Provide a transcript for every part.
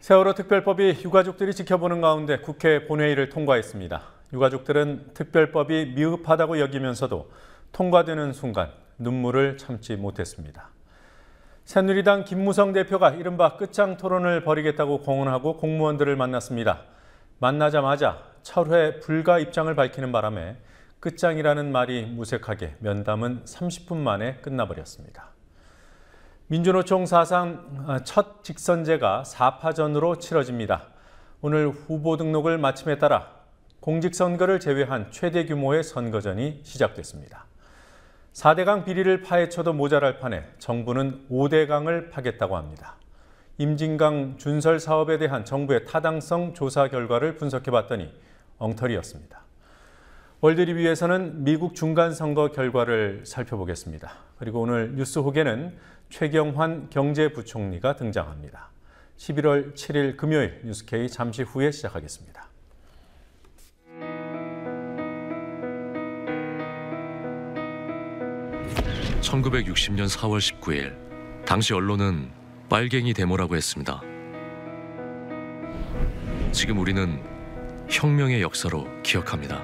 세월호 특별법이 유가족들이 지켜보는 가운데 국회 본회의를 통과했습니다. 유가족들은 특별법이 미흡하다고 여기면서도 통과되는 순간 눈물을 참지 못했습니다. 새누리당 김무성 대표가 이른바 끝장 토론을 벌이겠다고 공언하고 공무원들을 만났습니다. 만나자마자 철회 불가 입장을 밝히는 바람에 끝장이라는 말이 무색하게 면담은 30분 만에 끝나버렸습니다. 민주노총 사상 첫 직선제가 4파전으로 치러집니다. 오늘 후보 등록을 마침에 따라 공직선거를 제외한 최대 규모의 선거전이 시작됐습니다. 4대강 비리를 파헤쳐도 모자랄 판에 정부는 5대강을 파겠다고 합니다. 임진강 준설 사업에 대한 정부의 타당성 조사 결과를 분석해봤더니 엉터리였습니다. 월드리뷰에서는 미국 중간선거 결과를 살펴보겠습니다. 그리고 오늘 뉴스 훅에는 최경환 경제부총리가 등장합니다. 11월 7일 금요일 뉴스K 잠시 후에 시작하겠습니다. (1960년 4월 19일) 당시 언론은 빨갱이 데모라고 했습니다. 지금 우리는 혁명의 역사로 기억합니다.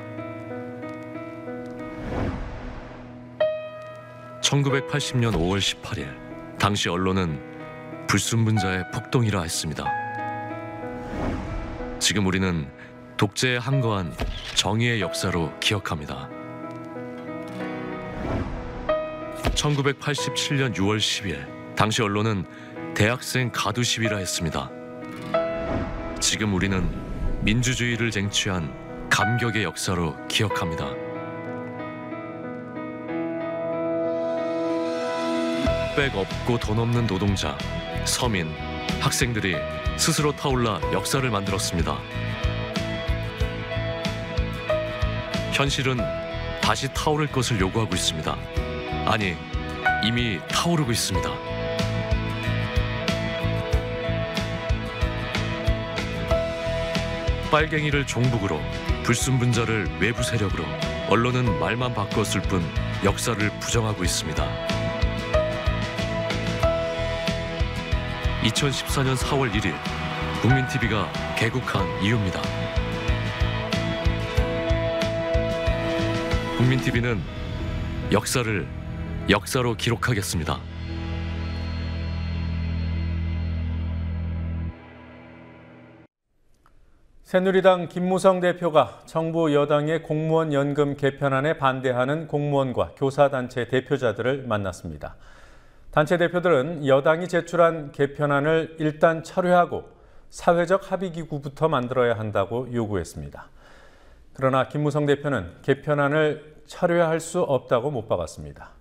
1980년 5월 18일 당시 언론은 불순분자의 폭동이라 했습니다. 지금 우리는 독재에 항거한 정의의 역사로 기억합니다. 1987년 6월 10일 당시 언론은 대학생 가두 시위라 했습니다. 지금 우리는 민주주의를 쟁취한 감격의 역사로 기억합니다. 백 없고 돈 없는 노동자, 서민, 학생들이 스스로 타올라 역사를 만들었습니다. 현실은 다시 타오를 것을 요구하고 있습니다. 아니, 이미 타오르고 있습니다. 빨갱이를 종북으로, 불순분자를 외부 세력으로, 언론은 말만 바꿨을 뿐 역사를 부정하고 있습니다. 2014년 4월 1일 국민TV가 개국한 이유입니다. 국민TV는 역사를 역사로 기록하겠습니다. 새누리당 김무성 대표가 정부 여당의 공무원 연금 개편안에 반대하는 공무원과 교사단체 대표자들을 만났습니다. 단체 대표들은 여당이 제출한 개편안을 일단 철회하고 사회적 합의기구부터 만들어야 한다고 요구했습니다. 그러나 김무성 대표는 개편안을 철회할 수 없다고 못 박았습니다.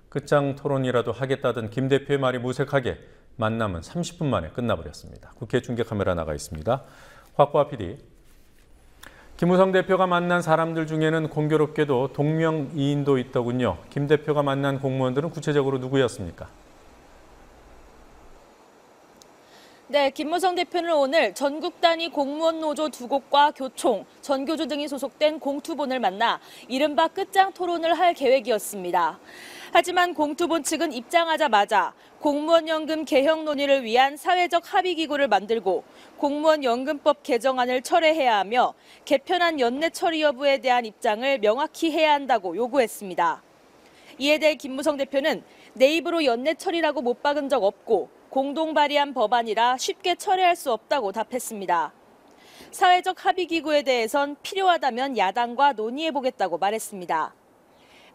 끝장 토론이라도 하겠다던 김 대표의 말이 무색하게 만남은 30분 만에 끝나버렸습니다. 국회 중계카메라 나가 있습니다. 곽보아 PD. 김무성 대표가 만난 사람들 중에는 공교롭게도 동명이인도 있더군요. 김 대표가 만난 공무원들은 구체적으로 누구였습니까? 네, 김무성 대표는 오늘 전국 단위 공무원 노조 2곳과 교총, 전교조 등이 소속된 공투본을 만나 이른바 끝장 토론을 할 계획이었습니다. 하지만 공투본 측은 입장하자마자 공무원연금 개혁 논의를 위한 사회적 합의기구를 만들고 공무원연금법 개정안을 철회해야 하며 개편안 연내 처리 여부에 대한 입장을 명확히 해야 한다고 요구했습니다. 이에 대해 김무성 대표는 내 입으로 연내 처리라고 못 박은 적 없고 공동 발의한 법안이라 쉽게 철회할 수 없다고 답했습니다. 사회적 합의기구에 대해선 필요하다면 야당과 논의해보겠다고 말했습니다.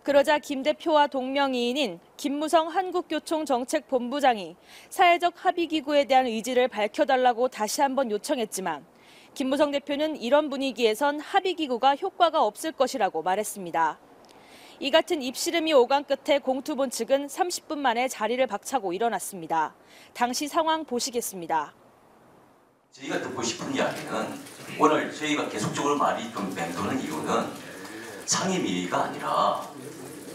그러자 김 대표와 동명이인인 김무성 한국교총정책본부장이 사회적 합의기구에 대한 의지를 밝혀달라고 다시 한번 요청했지만 김무성 대표는 이런 분위기에선 합의기구가 효과가 없을 것이라고 말했습니다. 이 같은 입씨름이 오간 끝에 공투본 측은 30분 만에 자리를 박차고 일어났습니다. 당시 상황 보시겠습니다. 저희가 듣고 싶은 이야기는 오늘 저희가 계속적으로 말이 좀 맴도는 이유는 상임위가 아니라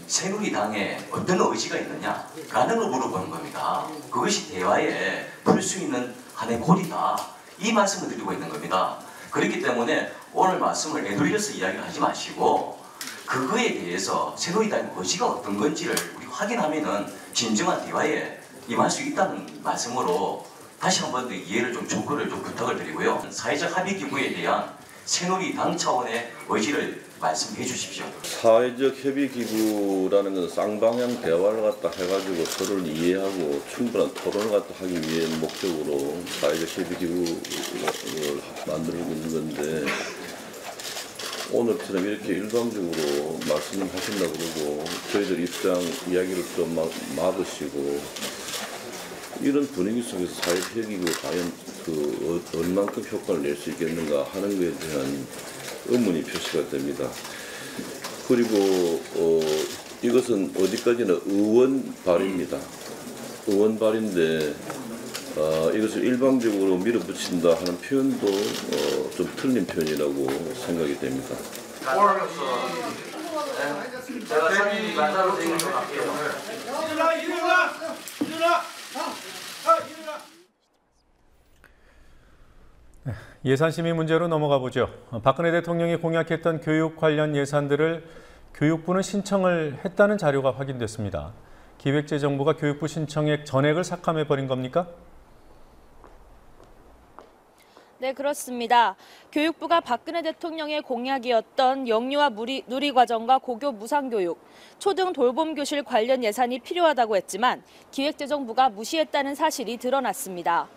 새누리당에 어떤 의지가 있느냐라는 걸 물어보는 겁니다. 그것이 대화에 풀 수 있는 하나의 고리다. 이 말씀을 드리고 있는 겁니다. 그렇기 때문에 오늘 말씀을 애돌려서 이야기를 하지 마시고 그거에 대해서 새누리당의 의지가 어떤 건지를 우리 확인하면은 진정한 대화에 임할 수 있다는 말씀으로 다시 한 번 더 이해를 좀 충고를 좀 부탁을 드리고요. 사회적 합의 기구에 대한 새누리당 차원의 의지를 말씀해 주십시오. 사회적 협의기구라는 것은 쌍방향 대화를 갖다 해가지고 서로를 이해하고 충분한 토론을 갖다 하기 위해 목적으로 사회적 협의기구를 만들고 있는 건데 오늘처럼 이렇게 일방적으로 말씀하신다고 그러고 저희들 입장 이야기를 좀 막으시고 이런 분위기 속에서 사회적 협의기구가 과연 얼만큼 효과를 낼 수 있겠는가 하는 것에 대한 의문이 표시가 됩니다. 그리고 이것은 어디까지나 의원 발의입니다. 의원 발의인데 이것을 일방적으로 밀어붙인다 하는 표현도 좀 틀린 표현이라고 생각이 됩니다. 제가 사진이 만나러 드리는 것 같아요. 예산심의 문제로 넘어가 보죠. 박근혜 대통령이 공약했던 교육 관련 예산들을 교육부는 신청을 했다는 자료가 확인됐습니다. 기획재정부가 교육부 신청액 전액을 삭감해버린 겁니까? 네, 그렇습니다. 교육부가 박근혜 대통령의 공약이었던 영유아 누리과정과 고교 무상교육, 초등 돌봄교실 관련 예산이 필요하다고 했지만 기획재정부가 무시했다는 사실이 드러났습니다.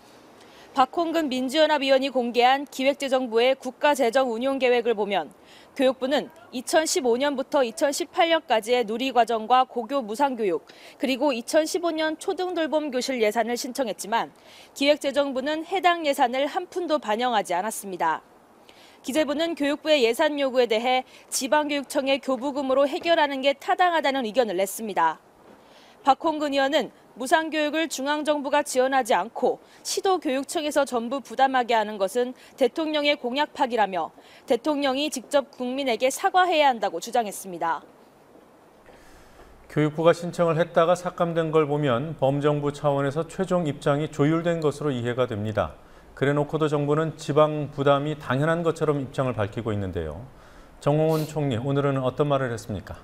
박홍근 민주연합위원이 공개한 기획재정부의 국가재정운용계획을 보면 교육부는 2015년부터 2018년까지의 누리과정과 고교 무상교육, 그리고 2015년 초등돌봄교실 예산을 신청했지만 기획재정부는 해당 예산을 한 푼도 반영하지 않았습니다. 기재부는 교육부의 예산 요구에 대해 지방교육청의 교부금으로 해결하는 게 타당하다는 의견을 냈습니다. 박홍근 의원은 무상교육을 중앙정부가 지원하지 않고 시도교육청에서 전부 부담하게 하는 것은 대통령의 공약 파기라며 대통령이 직접 국민에게 사과해야 한다고 주장했습니다. 교육부가 신청을 했다가 삭감된 걸 보면 범정부 차원에서 최종 입장이 조율된 것으로 이해가 됩니다. 그래놓고도 정부는 지방 부담이 당연한 것처럼 입장을 밝히고 있는데요. 정홍원 총리, 오늘은 어떤 말을 했습니까?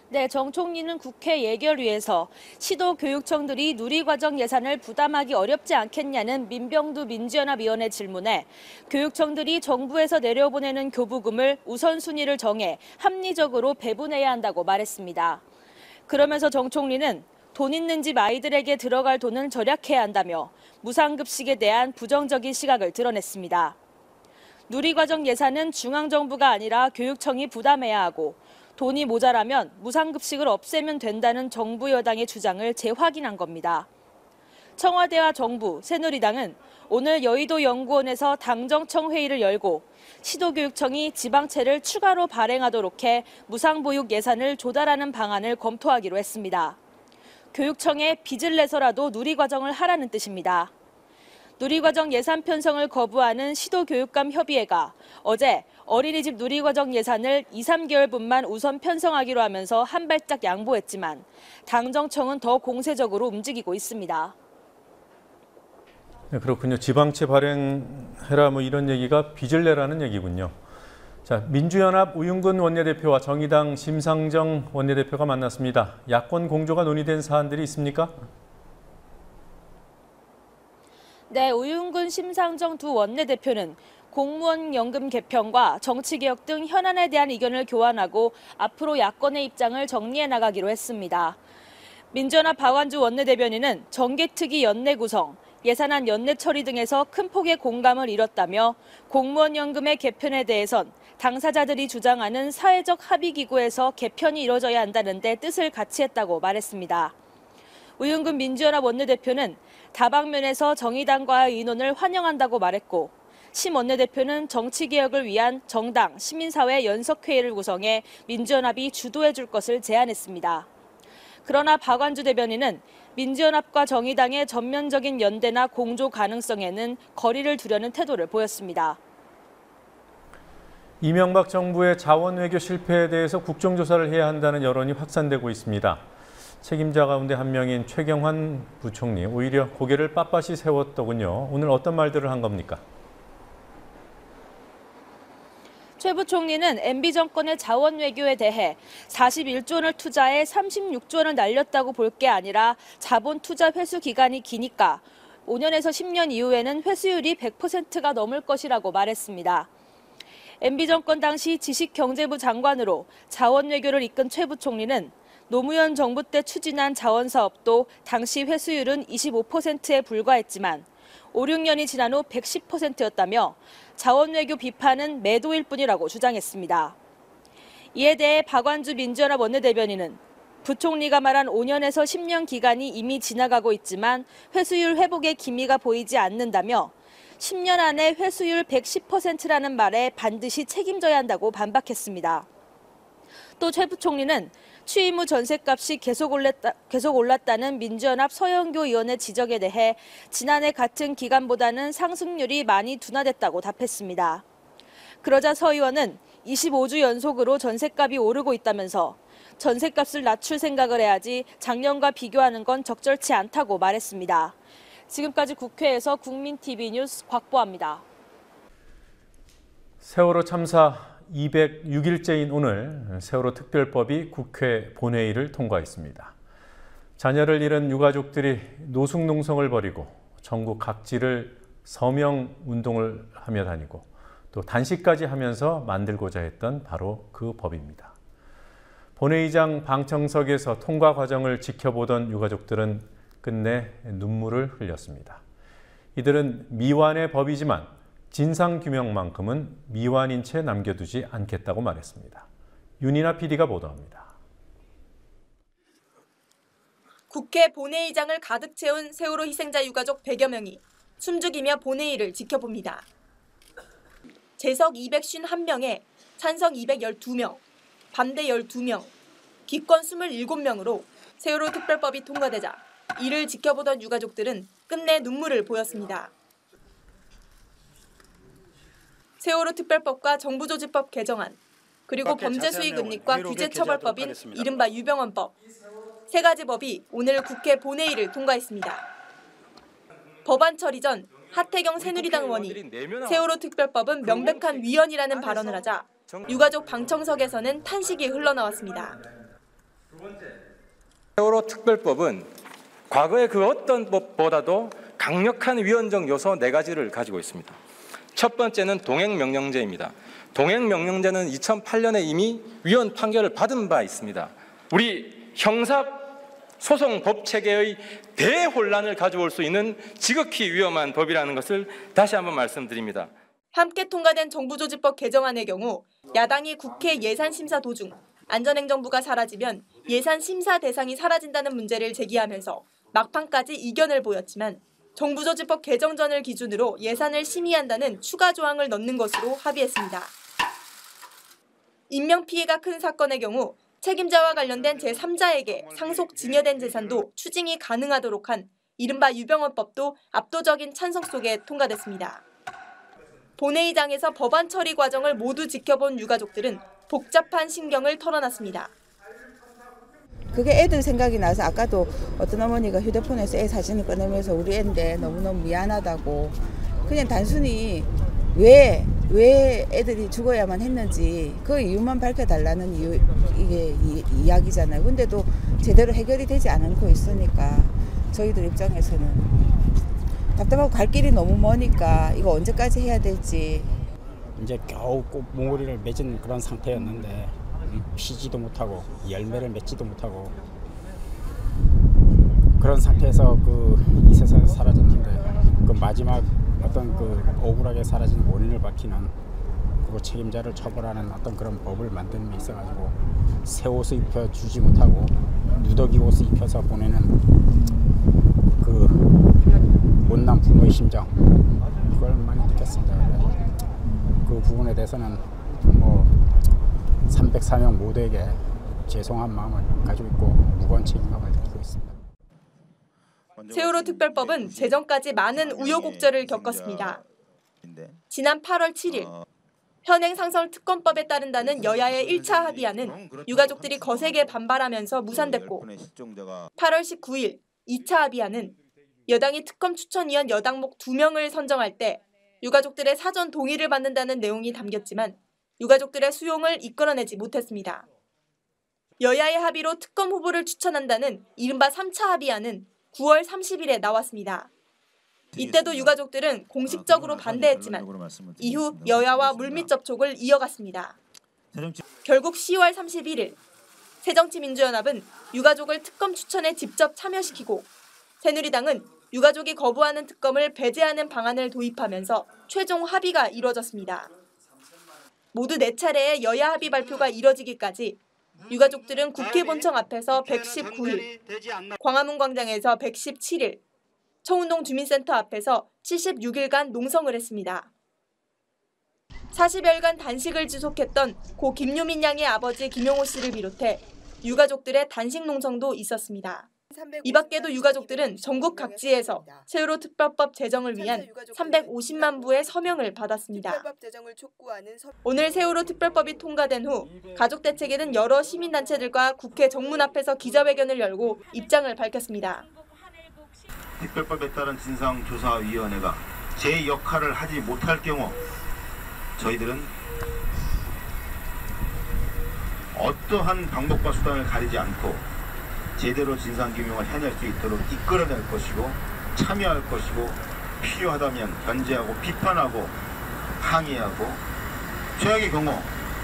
네, 정 총리는 국회 예결위에서 시도교육청들이 누리과정 예산을 부담하기 어렵지 않겠냐는 민병두 민주연합위원의 질문에 교육청들이 정부에서 내려보내는 교부금을 우선순위를 정해 합리적으로 배분해야 한다고 말했습니다. 그러면서 정 총리는 돈 있는 집 아이들에게 들어갈 돈은 절약해야 한다며 무상급식에 대한 부정적인 시각을 드러냈습니다. 누리과정 예산은 중앙정부가 아니라 교육청이 부담해야 하고 돈이 모자라면 무상급식을 없애면 된다는 정부 여당의 주장을 재확인한 겁니다. 청와대와 정부, 새누리당은 오늘 여의도 연구원에서 당정청 회의를 열고 시도교육청이 지방채를 추가로 발행하도록 해 무상보육 예산을 조달하는 방안을 검토하기로 했습니다. 교육청에 빚을 내서라도 누리과정을 하라는 뜻입니다. 누리과정 예산 편성을 거부하는 시도교육감 협의회가 어제 어린이집 누리과정 예산을 2, 3개월분만 우선 편성하기로 하면서 한 발짝 양보했지만 당정청은 더 공세적으로 움직이고 있습니다. 네, 그렇군요. 지방채 발행해라 이런 얘기가 빚을 내라는 얘기군요. 자, 민주연합 우윤근 원내대표와 정의당 심상정 원내대표가 만났습니다. 야권 공조가 논의된 사안들이 있습니까? 네, 우윤근, 심상정 두 원내대표는 공무원 연금 개편과 정치개혁 등 현안에 대한 의견을 교환하고 앞으로 야권의 입장을 정리해 나가기로 했습니다. 민주연합 박완주 원내대변인은 정개특위 연내 구성, 예산안 연내 처리 등에서 큰 폭의 공감을 이뤘다며 공무원 연금의 개편에 대해선 당사자들이 주장하는 사회적 합의기구에서 개편이 이뤄져야 한다는 데 뜻을 같이 했다고 말했습니다. 우윤근 민주연합 원내대표는 다방면에서 정의당과의 의논을 환영한다고 말했고 심 원내대표는 정치개혁을 위한 정당, 시민사회 연석회의를 구성해 민주연합이 주도해 줄 것을 제안했습니다. 그러나 박완주 대변인은 민주연합과 정의당의 전면적인 연대나 공조 가능성에는 거리를 두려는 태도를 보였습니다. 이명박 정부의 자원외교 실패에 대해서 국정조사를 해야 한다는 여론이 확산되고 있습니다. 책임자 가운데 한 명인 최경환 부총리, 오히려 고개를 빳빳이 세웠더군요. 오늘 어떤 말들을 한 겁니까? 최 부총리는 MB 정권의 자원 외교에 대해 41조 원을 투자해 36조 원을 날렸다고 볼 게 아니라 자본 투자 회수 기간이 기니까 5년에서 10년 이후에는 회수율이 100%가 넘을 것이라고 말했습니다. MB 정권 당시 지식경제부 장관으로 자원 외교를 이끈 최 부총리는 노무현 정부 때 추진한 자원 사업도 당시 회수율은 25%에 불과했지만 5, 6년이 지난 후 110%였다며 자원 외교 비판은 매도일 뿐이라고 주장했습니다. 이에 대해 박완주 민주연합 원내대변인은 부총리가 말한 5년에서 10년 기간이 이미 지나가고 있지만 회수율 회복의 기미가 보이지 않는다며 10년 안에 회수율 110%라는 말에 반드시 책임져야 한다고 반박했습니다. 또 최 부총리는 취임 후 전셋값이 계속 올랐다는 민주연합 서영교 의원의 지적에 대해 지난해 같은 기간보다는 상승률이 많이 둔화됐다고 답했습니다. 그러자 서 의원은 25주 연속으로 전셋값이 오르고 있다면서 전셋값을 낮출 생각을 해야지 작년과 비교하는 건 적절치 않다고 말했습니다. 지금까지 국회에서 국민TV 뉴스 곽보아입니다. 세월호 참사 206일째인 오늘 세월호 특별법이 국회 본회의를 통과했습니다. 자녀를 잃은 유가족들이 노숙농성을 벌이고 전국 각지를 서명 운동을 하며 다니고 또 단식까지 하면서 만들고자 했던 바로 그 법입니다. 본회의장 방청석에서 통과 과정을 지켜보던 유가족들은 끝내 눈물을 흘렸습니다. 이들은 미완의 법이지만 진상규명만큼은 미완인 채 남겨두지 않겠다고 말했습니다. 윤이나 PD가 보도합니다. 국회 본회의장을 가득 채운 세월호 희생자 유가족 100여 명이 숨죽이며 본회의를 지켜봅니다. 재석 251명에 찬성 212명, 반대 12명, 기권 27명으로 세월호 특별법이 통과되자 이를 지켜보던 유가족들은 끝내 눈물을 보였습니다. 세월호 특별법과 정부조직법 개정안, 그리고 범죄수익은닉과 규제처벌법인 이른바 유병헌법, 세 가지 법이 오늘 국회 본회의를 통과했습니다. 법안 처리 전 하태경 새누리당 의원이 세월호 특별법은 명백한 위헌이라는 발언을 하자 유가족 방청석에서는 탄식이 흘러나왔습니다. 세월호 특별법은 과거의 그 어떤 법보다도 강력한 위헌적 요소 4가지를 가지고 있습니다. 첫 번째는 동행명령제입니다. 동행명령제는 2008년에 이미 위헌 판결을 받은 바 있습니다. 우리 형사소송 법체계의 대혼란을 가져올 수 있는 지극히 위험한 법이라는 것을 다시 한번 말씀드립니다. 함께 통과된 정부조직법 개정안의 경우 야당이 국회 예산심사 도중 안전행정부가 사라지면 예산심사 대상이 사라진다는 문제를 제기하면서 막판까지 이견을 보였지만 정부조직법 개정전을 기준으로 예산을 심의한다는 추가 조항을 넣는 것으로 합의했습니다. 인명피해가 큰 사건의 경우 책임자와 관련된 제3자에게 상속 증여된 재산도 추징이 가능하도록 한 이른바 유병헌법도 압도적인 찬성 속에 통과됐습니다. 본회의장에서 법안 처리 과정을 모두 지켜본 유가족들은 복잡한 심경을 털어놨습니다. 그게 애들 생각이 나서 아까도 어떤 어머니가 휴대폰에서 애 사진을 꺼내면서 우리 애인데 너무너무 미안하다고 그냥 단순히 왜 애들이 죽어야만 했는지 그 이유만 밝혀달라는 이게 이야기잖아요. 근데도 제대로 해결이 되지 않고 있으니까 저희들 입장에서는 답답하고 갈 길이 너무 머니까 이거 언제까지 해야 될지. 이제 겨우 꽃봉오리를 맺은 그런 상태였는데 피지도 못하고 열매를 맺지도 못하고 그런 상태에서 이 세상에서 사라졌는데 그 마지막 어떤 억울하게 사라진 원인을 밝히는 그리고 책임자를 처벌하는 어떤 그런 법을 만드는 데 있어가지고 새 옷을 입혀주지 못하고 누더기 옷을 입혀서 보내는 그 못난 부모의 심정 그걸 많이 느꼈습니다. 그 부분에 대해서는 304명 모두에게 죄송한 마음을 가지고 있고 무거운 책임감을 느끼고 있습니다. 세월호 특별법은 제정까지 많은 우여곡절을 겪었습니다. 지난 8월 7일 현행 상설 특검법에 따른다는 여야의 1차 합의안은 유가족들이 거세게 반발하면서 무산됐고 8월 19일 2차 합의안은 여당이 특검 추천위원 여당목 2명을 선정할 때 유가족들의 사전 동의를 받는다는 내용이 담겼지만 유가족들의 수용을 이끌어내지 못했습니다. 여야의 합의로 특검 후보를 추천한다는 이른바 3차 합의안은 9월 30일에 나왔습니다. 이때도 유가족들은 공식적으로 반대했지만 이후 여야와 물밑 접촉을 이어갔습니다. 결국 10월 31일 새정치민주연합은 유가족을 특검 추천에 직접 참여시키고 새누리당은 유가족이 거부하는 특검을 배제하는 방안을 도입하면서 최종 합의가 이뤄졌습니다. 모두 4차례의 여야 합의 발표가 이뤄지기까지 유가족들은 국회 본청 앞에서 119일, 광화문 광장에서 117일, 청운동 주민센터 앞에서 76일간 농성을 했습니다. 40여일간 단식을 지속했던 고 김유민 양의 아버지 김용호 씨를 비롯해 유가족들의 단식 농성도 있었습니다. 이 밖에도 유가족들은 전국 각지에서 세월호 특별법 제정을 위한 350만 부의 서명을 받았습니다. 오늘 세월호 특별법이 통과된 후 가족대책에는 여러 시민단체들과 국회 정문 앞에서 기자회견을 열고 입장을 밝혔습니다. 특별법에 따른 진상조사위원회가 제 역할을 하지 못할 경우 저희들은 어떠한 방법과 수단을 가리지 않고 제대로 진상규명을 해낼 수 있도록 이끌어낼 것이고 참여할 것이고 필요하다면 견제하고 비판하고 항의하고 최악의 경우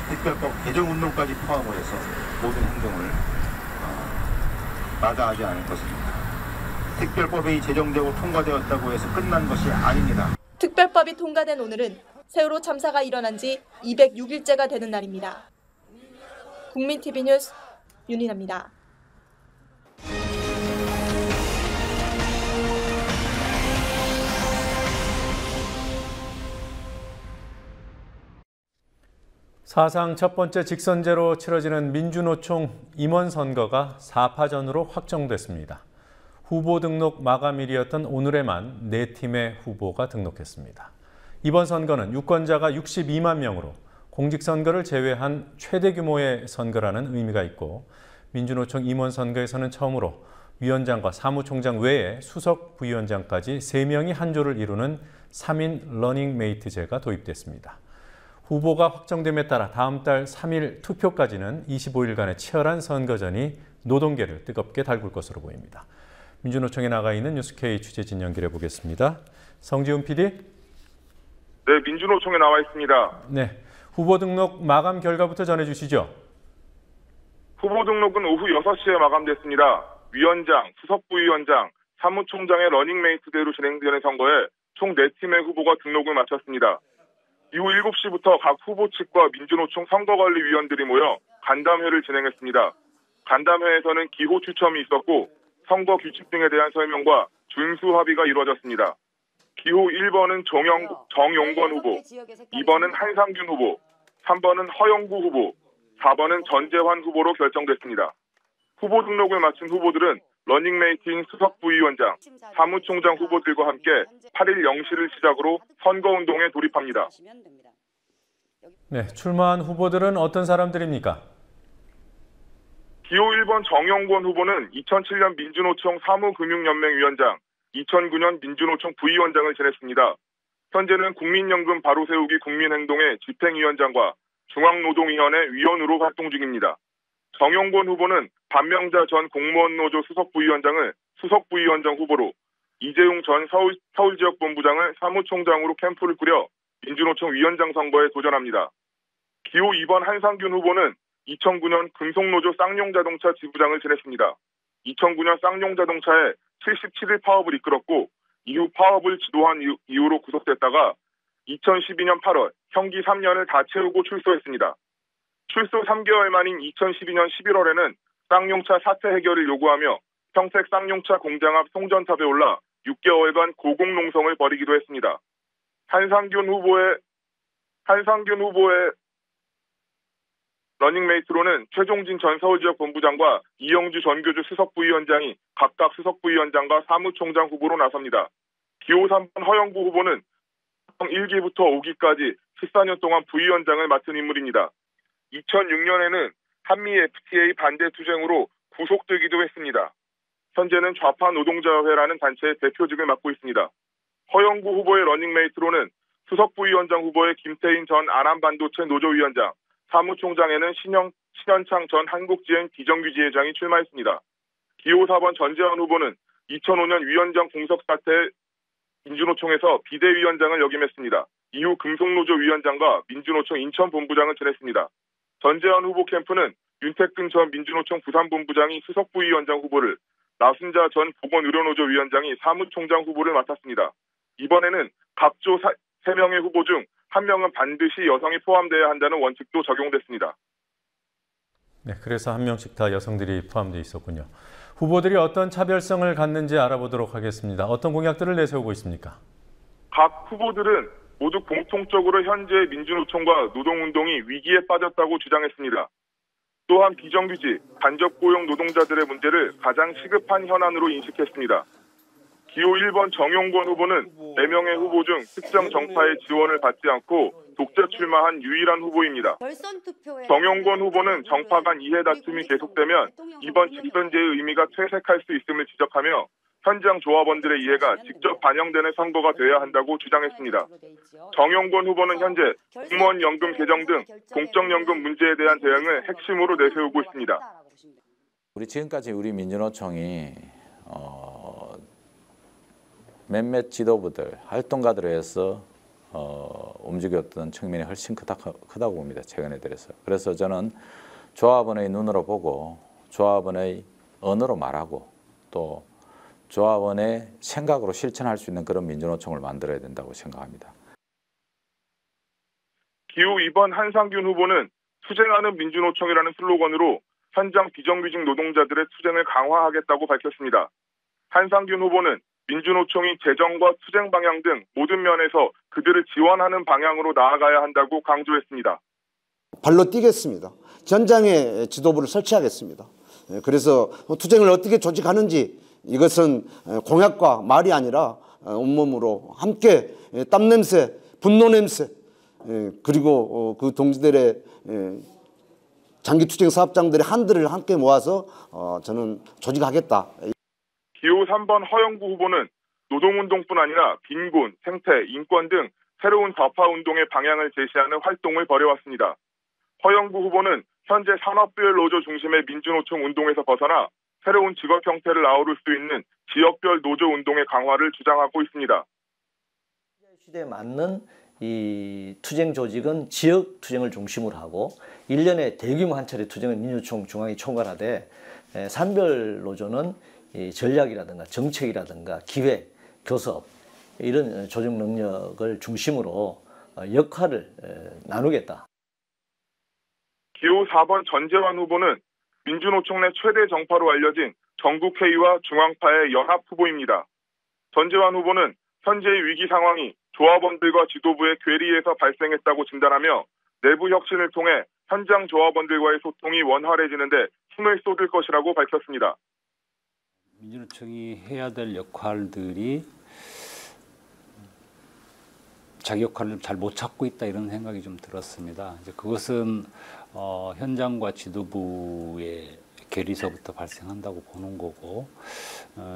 특별법 개정운동까지 포함을 해서 모든 행동을 마다하지 않을 것입니다. 특별법이 제정되고 통과되었다고 해서 끝난 것이 아닙니다. 특별법이 통과된 오늘은 세월호 참사가 일어난 지 206일째가 되는 날입니다. 국민TV 뉴스 윤희나입니다. 사상 첫 번째 직선제로 치러지는 민주노총 임원 선거가 4파전으로 확정됐습니다. 후보 등록 마감일이었던 오늘에만 4팀의 후보가 등록했습니다. 이번 선거는 유권자가 62만 명으로 공직선거를 제외한 최대 규모의 선거라는 의미가 있고 민주노총 임원 선거에서는 처음으로 위원장과 사무총장 외에 수석 부위원장까지 3명이 한 조를 이루는 3인 러닝메이트제가 도입됐습니다. 후보가 확정됨에 따라 다음 달 3일 투표까지는 25일간의 치열한 선거전이 노동계를 뜨겁게 달굴 것으로 보입니다. 민주노총에 나가 있는 뉴스K 취재진 연결해 보겠습니다. 성지훈 PD. 네, 민주노총에 나와 있습니다. 네, 후보 등록 마감 결과부터 전해주시죠. 후보 등록은 오후 6시에 마감됐습니다. 위원장, 수석부위원장, 사무총장의 러닝메이트대로 진행되는 선거에 총 4팀의 후보가 등록을 마쳤습니다. 이후 7시부터 각 후보 측과 민주노총 선거관리위원들이 모여 간담회를 진행했습니다. 간담회에서는 기호 추첨이 있었고 선거 규칙 등에 대한 설명과 준수 합의가 이루어졌습니다. 기호 1번은 정용권 후보, 2번은 한상균 후보, 3번은 허영구 후보, 4번은 전재환 후보로 결정됐습니다. 후보 등록을 마친 후보들은 러닝메이트인 수석부위원장, 사무총장 후보들과 함께 8일 0시를 시작으로 선거운동에 돌입합니다. 네, 출마한 후보들은 어떤 사람들입니까? 기호 1번 정용권 후보는 2007년 민주노총 사무금융연맹위원장, 2009년 민주노총 부위원장을 지냈습니다. 현재는 국민연금 바로 세우기 국민행동의 집행위원장과 중앙노동위원회 위원으로 활동 중입니다. 정용권 후보는 반명자 전 공무원노조 수석부위원장을 수석부위원장 후보로, 이재용 전 서울지역본부장을 사무총장으로 캠프를 꾸려 민주노총 위원장 선거에 도전합니다. 기호 2번 한상균 후보는 2009년 금속노조 쌍용자동차 지부장을 지냈습니다. 2009년 쌍용자동차의 77일 파업을 이끌었고 이후 파업을 지도한 이유로 구속됐다가 2012년 8월 형기 3년을 다 채우고 출소했습니다. 출소 3개월 만인 2012년 11월에는 쌍용차 사태 해결을 요구하며 평택 쌍용차 공장 앞 송전탑에 올라 6개월간 고공농성을 벌이기도 했습니다. 한상균 후보의 러닝메이트로는 최종진 전 서울지역본부장과 이영주 전교주 수석부위원장이 각각 수석부위원장과 사무총장 후보로 나섭니다. 기호 3번 허영구 후보는 1기부터 5기까지 14년 동안 부위원장을 맡은 인물입니다. 2006년에는 한미 FTA 반대 투쟁으로 구속되기도 했습니다. 현재는 좌파 노동자회라는 단체의 대표직을 맡고 있습니다. 허영구 후보의 러닝메이트로는 수석부위원장 후보의 김태인 전 안암반도체 노조위원장, 사무총장에는 신현창 전 한국GM 비정규지회장이 출마했습니다. 기호 4번 전재환 후보는 2005년 위원장 공석 사태 민주노총에서 비대위원장을 역임했습니다. 이후 금속노조 위원장과 민주노총 인천본부장을 지냈습니다. 전재환 후보 캠프는 윤택근 전 민주노총 부산본부장이 수석부위원장 후보를, 나순자 전 보건의료노조 위원장이 사무총장 후보를 맡았습니다. 이번에는 각조 3명의 후보 중 1명은 반드시 여성이 포함되어야 한다는 원칙도 적용됐습니다. 네, 그래서 1명씩 다 여성들이 포함되어 있었군요. 후보들이 어떤 차별성을 갖는지 알아보도록 하겠습니다. 어떤 공약들을 내세우고 있습니까? 각 후보들은 모두 공통적으로 현재 민주노총과 노동운동이 위기에 빠졌다고 주장했습니다. 또한 비정규직, 간접고용 노동자들의 문제를 가장 시급한 현안으로 인식했습니다. 기호 1번 정용권 후보는 4명의 후보 중 특정 정파의 지원을 받지 않고 독자 출마한 유일한 후보입니다. 정용권 후보는 정파 간 이해 다툼이 계속되면 이번 직선제의 의미가 퇴색할 수 있음을 지적하며 현장 조합원들의 이해가 직접 반영되는 선거가 돼야 한다고 주장했습니다. 정용권 후보는 현재 공무원 연금 개정 등 공적연금 문제에 대한 대응을 핵심으로 내세우고 있습니다. 지금까지 우리 민주노총이 몇몇 지도부들, 활동가들에 의해서 움직였던 측면이 훨씬 크다고 봅니다. 최근에 들어서. 그래서 저는 조합원의 눈으로 보고 조합원의 언어로 말하고 또 조합원의 생각으로 실천할 수 있는 그런 민주노총을 만들어야 된다고 생각합니다. 기호 2번 한상균 후보는 투쟁하는 민주노총이라는 슬로건으로 현장 비정규직 노동자들의 투쟁을 강화하겠다고 밝혔습니다. 한상균 후보는 민주노총이 재정과 투쟁 방향 등 모든 면에서 그들을 지원하는 방향으로 나아가야 한다고 강조했습니다. 발로 뛰겠습니다. 전장에 지도부를 설치하겠습니다. 그래서 투쟁을 어떻게 조직하는지 이것은 공약과 말이 아니라 온몸으로 함께 땀냄새, 분노냄새 그리고 그 동지들의 장기투쟁 사업장들의 한들을 함께 모아서 저는 조직하겠다. 기호 3번 허영구 후보는 노동운동뿐 아니라 빈곤, 생태, 인권 등 새로운 좌파운동의 방향을 제시하는 활동을 벌여왔습니다. 허영구 후보는 현재 산업별 노조 중심의 민주노총 운동에서 벗어나 새로운 직업 형태를 아우를 수 있는 지역별 노조 운동의 강화를 주장하고 있습니다. 시대에 맞는 이 투쟁 조직은 지역 투쟁을 중심으로 하고 1년에 대규모 한 차례 투쟁을 민주노총 중앙이 총괄하되 산별 노조는 이 전략이라든가 정책이라든가 기획, 교섭 이런 조직 능력을 중심으로 역할을 나누겠다. 기호 4번 전재환 후보는 민주노총 내 최대 정파로 알려진 전국회의와 중앙파의 연합 후보입니다. 전재환 후보는 현재의 위기 상황이 조합원들과 지도부의 괴리에서 발생했다고 진단하며 내부 혁신을 통해 현장 조합원들과의 소통이 원활해지는데 힘을 쏟을 것이라고 밝혔습니다. 민주노총이 해야 될 역할들이 자기 역할을 잘 못 찾고 있다 이런 생각이 좀 들었습니다. 이제 그것은 현장과 지도부의 괴리서부터 발생한다고 보는 거고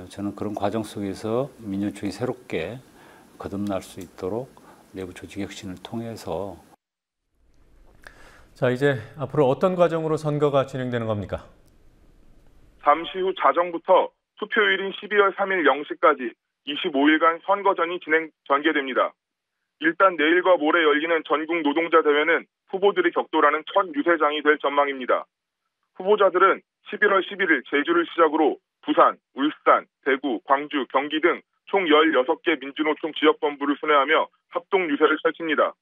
저는 그런 과정 속에서 민주노총이 새롭게 거듭날 수 있도록 내부 조직 혁신을 통해서 자, 이제 앞으로 어떤 과정으로 선거가 진행되는 겁니까? 잠시 후 자정부터 투표일인 12월 3일 0시까지 25일간 선거전이 전개됩니다. 일단 내일과 모레 열리는 전국 노동자 대회는 후보들이 격돌하는 첫 유세장이 될 전망입니다. 후보자들은 11월 11일 제주를 시작으로 부산, 울산, 대구, 광주, 경기 등 총 16개 민주노총 지역본부를 순회하며 합동 유세를 펼칩니다.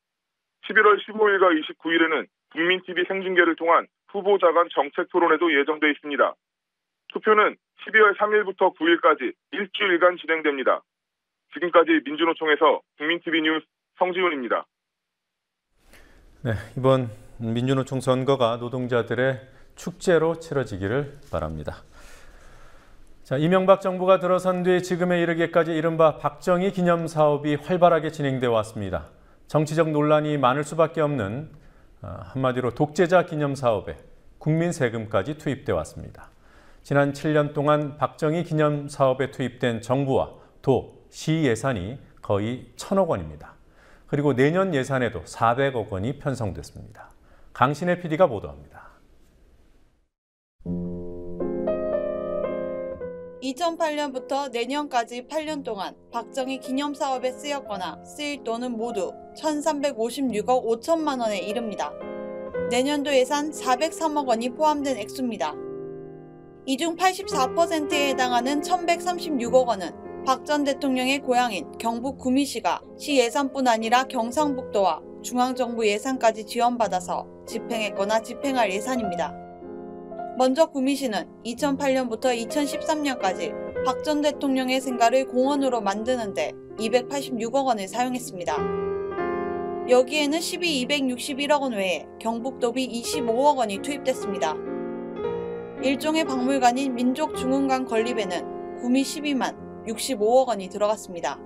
11월 15일과 29일에는 국민TV 생중계를 통한 후보자 간 정책 토론회도 예정돼 있습니다. 투표는 12월 3일부터 9일까지 일주일간 진행됩니다. 지금까지 민주노총에서 국민TV 뉴스 성지훈입니다. 네, 이번 민주노총 선거가 노동자들의 축제로 치러지기를 바랍니다. 자, 이명박 정부가 들어선 뒤 지금에 이르기까지 이른바 박정희 기념 사업이 활발하게 진행되어 왔습니다. 정치적 논란이 많을 수밖에 없는 한마디로 독재자 기념 사업에 국민 세금까지 투입돼 왔습니다. 지난 7년 동안 박정희 기념 사업에 투입된 정부와 도, 시 예산이 거의 1,000억 원입니다. 그리고 내년 예산에도 400억 원이 편성됐습니다. 강신혜 PD가 보도합니다. 2008년부터 내년까지 8년 동안 박정희 기념사업에 쓰였거나 쓰일 돈은 모두 1,356억 5천만 원에 이릅니다. 내년도 예산 403억 원이 포함된 액수입니다. 이 중 84%에 해당하는 1,136억 원은 박 전 대통령의 고향인 경북 구미시가 시 예산뿐 아니라 경상북도와 중앙정부 예산까지 지원받아서 집행했거나 집행할 예산입니다. 먼저 구미시는 2008년부터 2013년까지 박 전 대통령의 생가를 공원으로 만드는데 286억 원을 사용했습니다. 여기에는 시비 261억 원 외에 경북도비 25억 원이 투입됐습니다. 일종의 박물관인 민족중흥관 건립에는 구미 시비만 65억 원이 들어갔습니다.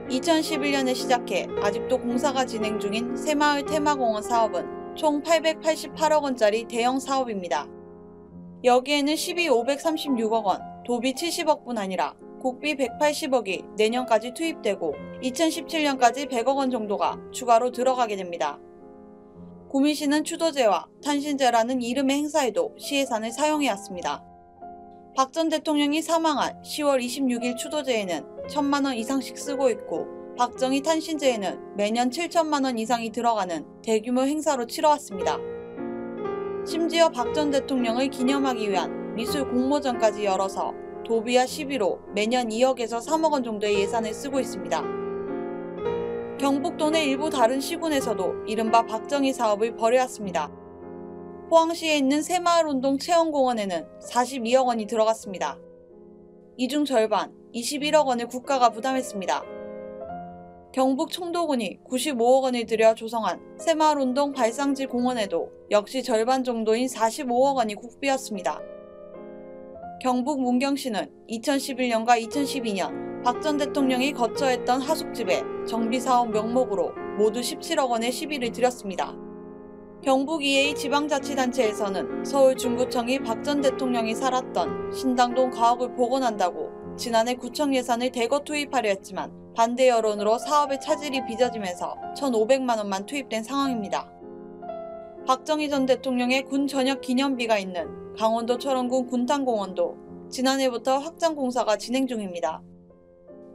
2011년에 시작해 아직도 공사가 진행 중인 새마을 테마공원 사업은 총 888억 원짜리 대형 사업입니다. 여기에는 시비 536억 원, 도비 70억뿐 아니라 국비 180억이 내년까지 투입되고 2017년까지 100억 원 정도가 추가로 들어가게 됩니다. 구미시는 추도제와 탄신제라는 이름의 행사에도 시예산을 사용해왔습니다. 박 전 대통령이 사망한 10월 26일 추도제에는 1,000만 원 이상씩 쓰고 있고 박정희 탄신제에는 매년 7천만 원 이상이 들어가는 대규모 행사로 치러왔습니다. 심지어 박 전 대통령을 기념하기 위한 미술 공모전까지 열어서 도비와 시비로 매년 2억에서 3억 원 정도의 예산을 쓰고 있습니다. 경북도 내 일부 다른 시군에서도 이른바 박정희 사업을 벌여왔습니다. 포항시에 있는 새마을운동 체험공원에는 42억 원이 들어갔습니다. 이 중 절반, 21억 원을 국가가 부담했습니다. 경북 청도군이 95억 원을 들여 조성한 새마을운동 발상지 공원에도 역시 절반 정도인 45억 원이 국비였습니다. 경북 문경시는 2011년과 2012년 박 전 대통령이 거처했던 하숙집에 정비사업 명목으로 모두 17억 원의 시비를 들였습니다. 경북 EA 지방자치단체에서는 서울중구청이 박 전 대통령이 살았던 신당동 가옥을 복원한다고 지난해 구청 예산을 대거 투입하려 했지만 반대 여론으로 사업의 차질이 빚어지면서 1,500만 원만 투입된 상황입니다. 박정희 전 대통령의 군 전역 기념비가 있는 강원도 철원군 군탄공원도 지난해부터 확장 공사가 진행 중입니다.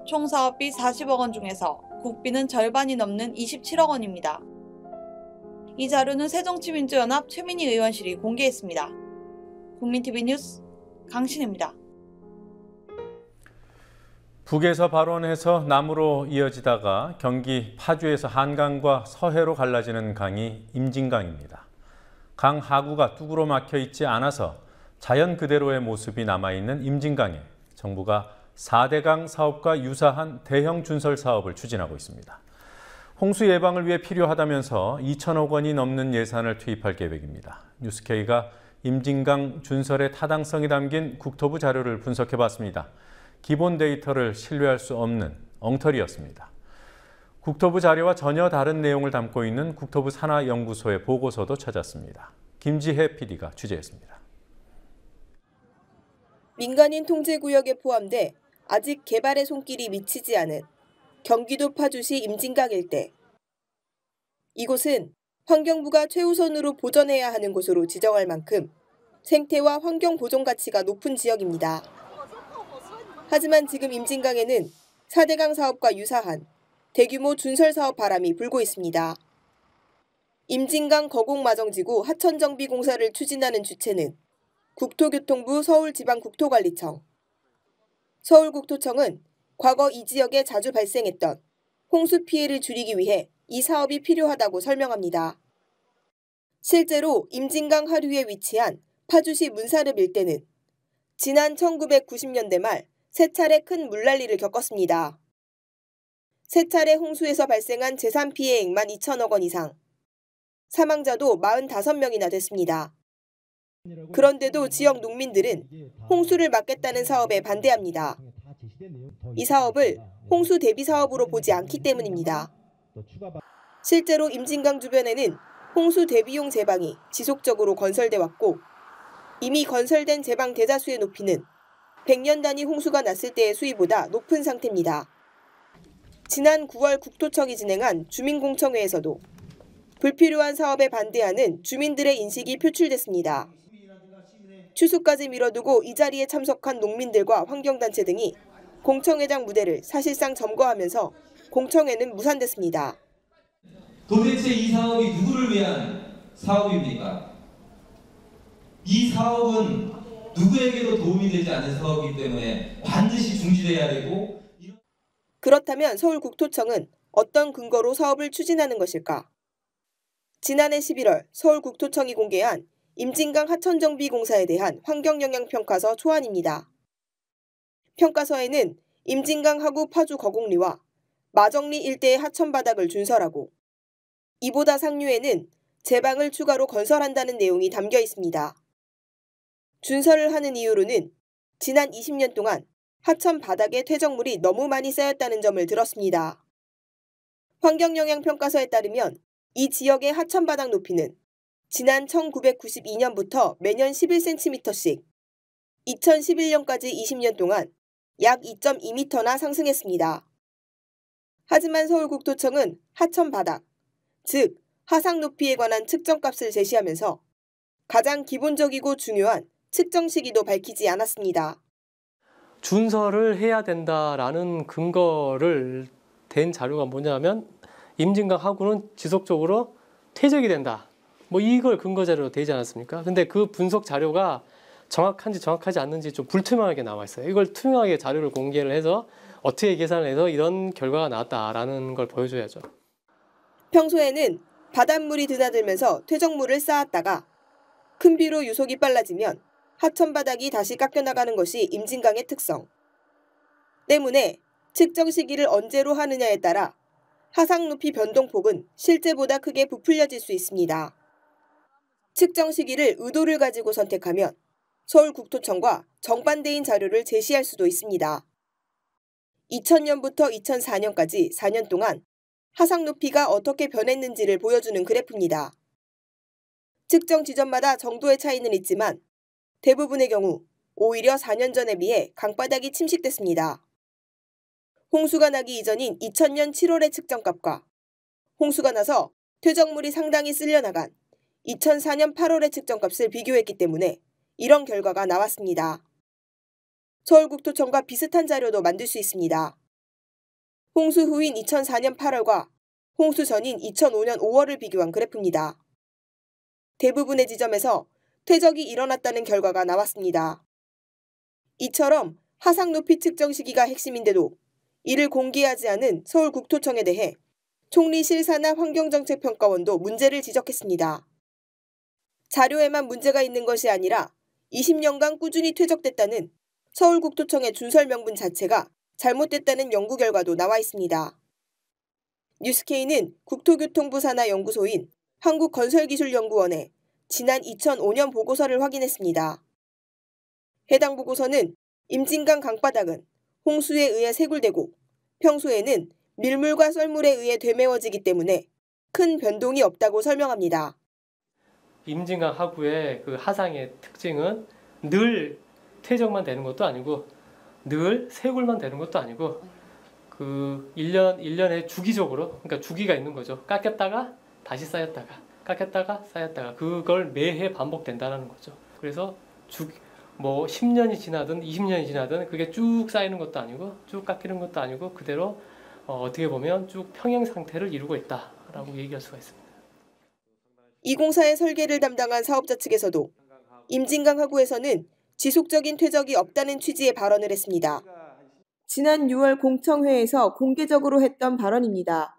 총 사업비 40억 원 중에서 국비는 절반이 넘는 27억 원입니다. 이 자료는 새정치민주연합 최민희 의원실이 공개했습니다. 국민TV 뉴스 강신혜입니다. 북에서 발원해서 남으로 이어지다가 경기 파주에서 한강과 서해로 갈라지는 강이 임진강입니다. 강 하구가 뚝으로 막혀 있지 않아서 자연 그대로의 모습이 남아있는 임진강에 정부가 4대강 사업과 유사한 대형 준설 사업을 추진하고 있습니다. 홍수 예방을 위해 필요하다면서 2천억 원이 넘는 예산을 투입할 계획입니다. 뉴스K가 임진강 준설의 타당성이 담긴 국토부 자료를 분석해봤습니다. 기본 데이터를 신뢰할 수 없는 엉터리였습니다. 국토부 자료와 전혀 다른 내용을 담고 있는 국토부 산하연구소의 보고서도 찾았습니다. 김지혜 PD가 취재했습니다. 민간인 통제구역에 포함돼 아직 개발의 손길이 미치지 않은 경기도 파주시 임진강 일대. 이곳은 환경부가 최우선으로 보전해야 하는 곳으로 지정할 만큼 생태와 환경 보존 가치가 높은 지역입니다. 하지만 지금 임진강에는 4대강 사업과 유사한 대규모 준설 사업 바람이 불고 있습니다. 임진강 거곡마정지구 하천정비 공사를 추진하는 주체는 국토교통부 서울지방국토관리청. 서울국토청은 과거 이 지역에 자주 발생했던 홍수 피해를 줄이기 위해 이 사업이 필요하다고 설명합니다. 실제로 임진강 하류에 위치한 파주시 문사릅 일대는 지난 1990년대 말 3차례 큰 물난리를 겪었습니다. 3차례 홍수에서 발생한 재산 피해액만 2천억 원 이상, 사망자도 45명이나 됐습니다. 그런데도 지역 농민들은 홍수를 막겠다는 사업에 반대합니다. 이 사업을 홍수 대비 사업으로 보지 않기 때문입니다. 실제로 임진강 주변에는 홍수 대비용 제방이 지속적으로 건설돼 왔고 이미 건설된 제방 대다수의 높이는 100년 단위 홍수가 났을 때의 수위보다 높은 상태입니다. 지난 9월 국토청이 진행한 주민공청회에서도 불필요한 사업에 반대하는 주민들의 인식이 표출됐습니다. 추수까지 미뤄두고 이 자리에 참석한 농민들과 환경단체 등이 공청회장 무대를 사실상 점거하면서 공청회는 무산됐습니다. 도대체 이 사업이 누구를 위한 사업입니까? 이 사업은 누구에게도 도움이 되지 않는 사업이기 때문에 반드시 중지돼야 되고. 그렇다면 서울국토청은 어떤 근거로 사업을 추진하는 것일까? 지난해 11월 서울국토청이 공개한 임진강 하천정비공사에 대한 환경영향평가서 초안입니다. 평가서에는 임진강 하구 파주 거곡리와 마정리 일대의 하천바닥을 준설하고 이보다 상류에는 제방을 추가로 건설한다는 내용이 담겨 있습니다. 준설을 하는 이유로는 지난 20년 동안 하천 바닥에 퇴적물이 너무 많이 쌓였다는 점을 들었습니다. 환경영향평가서에 따르면 이 지역의 하천 바닥 높이는 지난 1992년부터 매년 11cm씩 2011년까지 20년 동안 약 2.2m나 상승했습니다. 하지만 서울국토청은 하천 바닥, 즉 하상 높이에 관한 측정값을 제시하면서 가장 기본적이고 중요한 측정 시기도 밝히지 않았습니다. 준설을 해야 된다라는 근거를 댄 자료가 뭐냐면 임진강 하구는 지속적으로 퇴적이 된다. 뭐 이걸 근거 자료로 되지 않았습니까? 근데 그 분석 자료가 정확한지 정확하지 않는지 좀 불투명하게 나와 있어요. 이걸 투명하게 자료를 공개를 해서 어떻게 계산을 해서 이런 결과가 나왔다라는 걸 보여줘야죠. 평소에는 바닷물이 드나들면서 퇴적물을 쌓았다가 큰 비로 유속이 빨라지면 하천 바닥이 다시 깎여나가는 것이 임진강의 특성. 때문에 측정 시기를 언제로 하느냐에 따라 하상 높이 변동폭은 실제보다 크게 부풀려질 수 있습니다. 측정 시기를 의도를 가지고 선택하면 서울국토청과 정반대인 자료를 제시할 수도 있습니다. 2000년부터 2004년까지 4년 동안 하상 높이가 어떻게 변했는지를 보여주는 그래프입니다. 측정 지점마다 정도의 차이는 있지만 대부분의 경우 오히려 4년 전에 비해 강바닥이 침식됐습니다. 홍수가 나기 이전인 2000년 7월의 측정값과 홍수가 나서 퇴적물이 상당히 쓸려나간 2004년 8월의 측정값을 비교했기 때문에 이런 결과가 나왔습니다. 서울국토청과 비슷한 자료도 만들 수 있습니다. 홍수 후인 2004년 8월과 홍수 전인 2005년 5월을 비교한 그래프입니다. 대부분의 지점에서 퇴적이 일어났다는 결과가 나왔습니다. 이처럼 하상 높이 측정 시기가 핵심인데도 이를 공개하지 않은 서울국토청에 대해 총리 실사나 환경정책평가원도 문제를 지적했습니다. 자료에만 문제가 있는 것이 아니라 20년간 꾸준히 퇴적됐다는 서울국토청의 준설 명분 자체가 잘못됐다는 연구 결과도 나와 있습니다. 뉴스K는 국토교통부 산하 연구소인 한국건설기술연구원에 지난 2005년 보고서를 확인했습니다. 해당 보고서는 임진강 강바닥은 홍수에 의해 세굴되고 평소에는 밀물과 썰물에 의해 되메워지기 때문에 큰 변동이 없다고 설명합니다. 임진강 하구의 그 하상의 특징은 늘 퇴적만 되는 것도 아니고 늘 세굴만 되는 것도 아니고 그 1년에 주기적으로, 그러니까 주기가 있는 거죠. 깎였다가 다시 쌓였다가 깎였다가 쌓였다가 그걸 매해 반복된다는 거죠. 그래서 뭐 10년이 지나든 20년이 지나든 그게 쭉 쌓이는 것도 아니고 쭉 깎이는 것도 아니고 그대로 어떻게 보면 쭉 평행 상태를 이루고 있다라고 얘기할 수가 있습니다. 이 공사의 설계를 담당한 사업자 측에서도 임진강 하구에서는 지속적인 퇴적이 없다는 취지의 발언을 했습니다. 지난 6월 공청회에서 공개적으로 했던 발언입니다.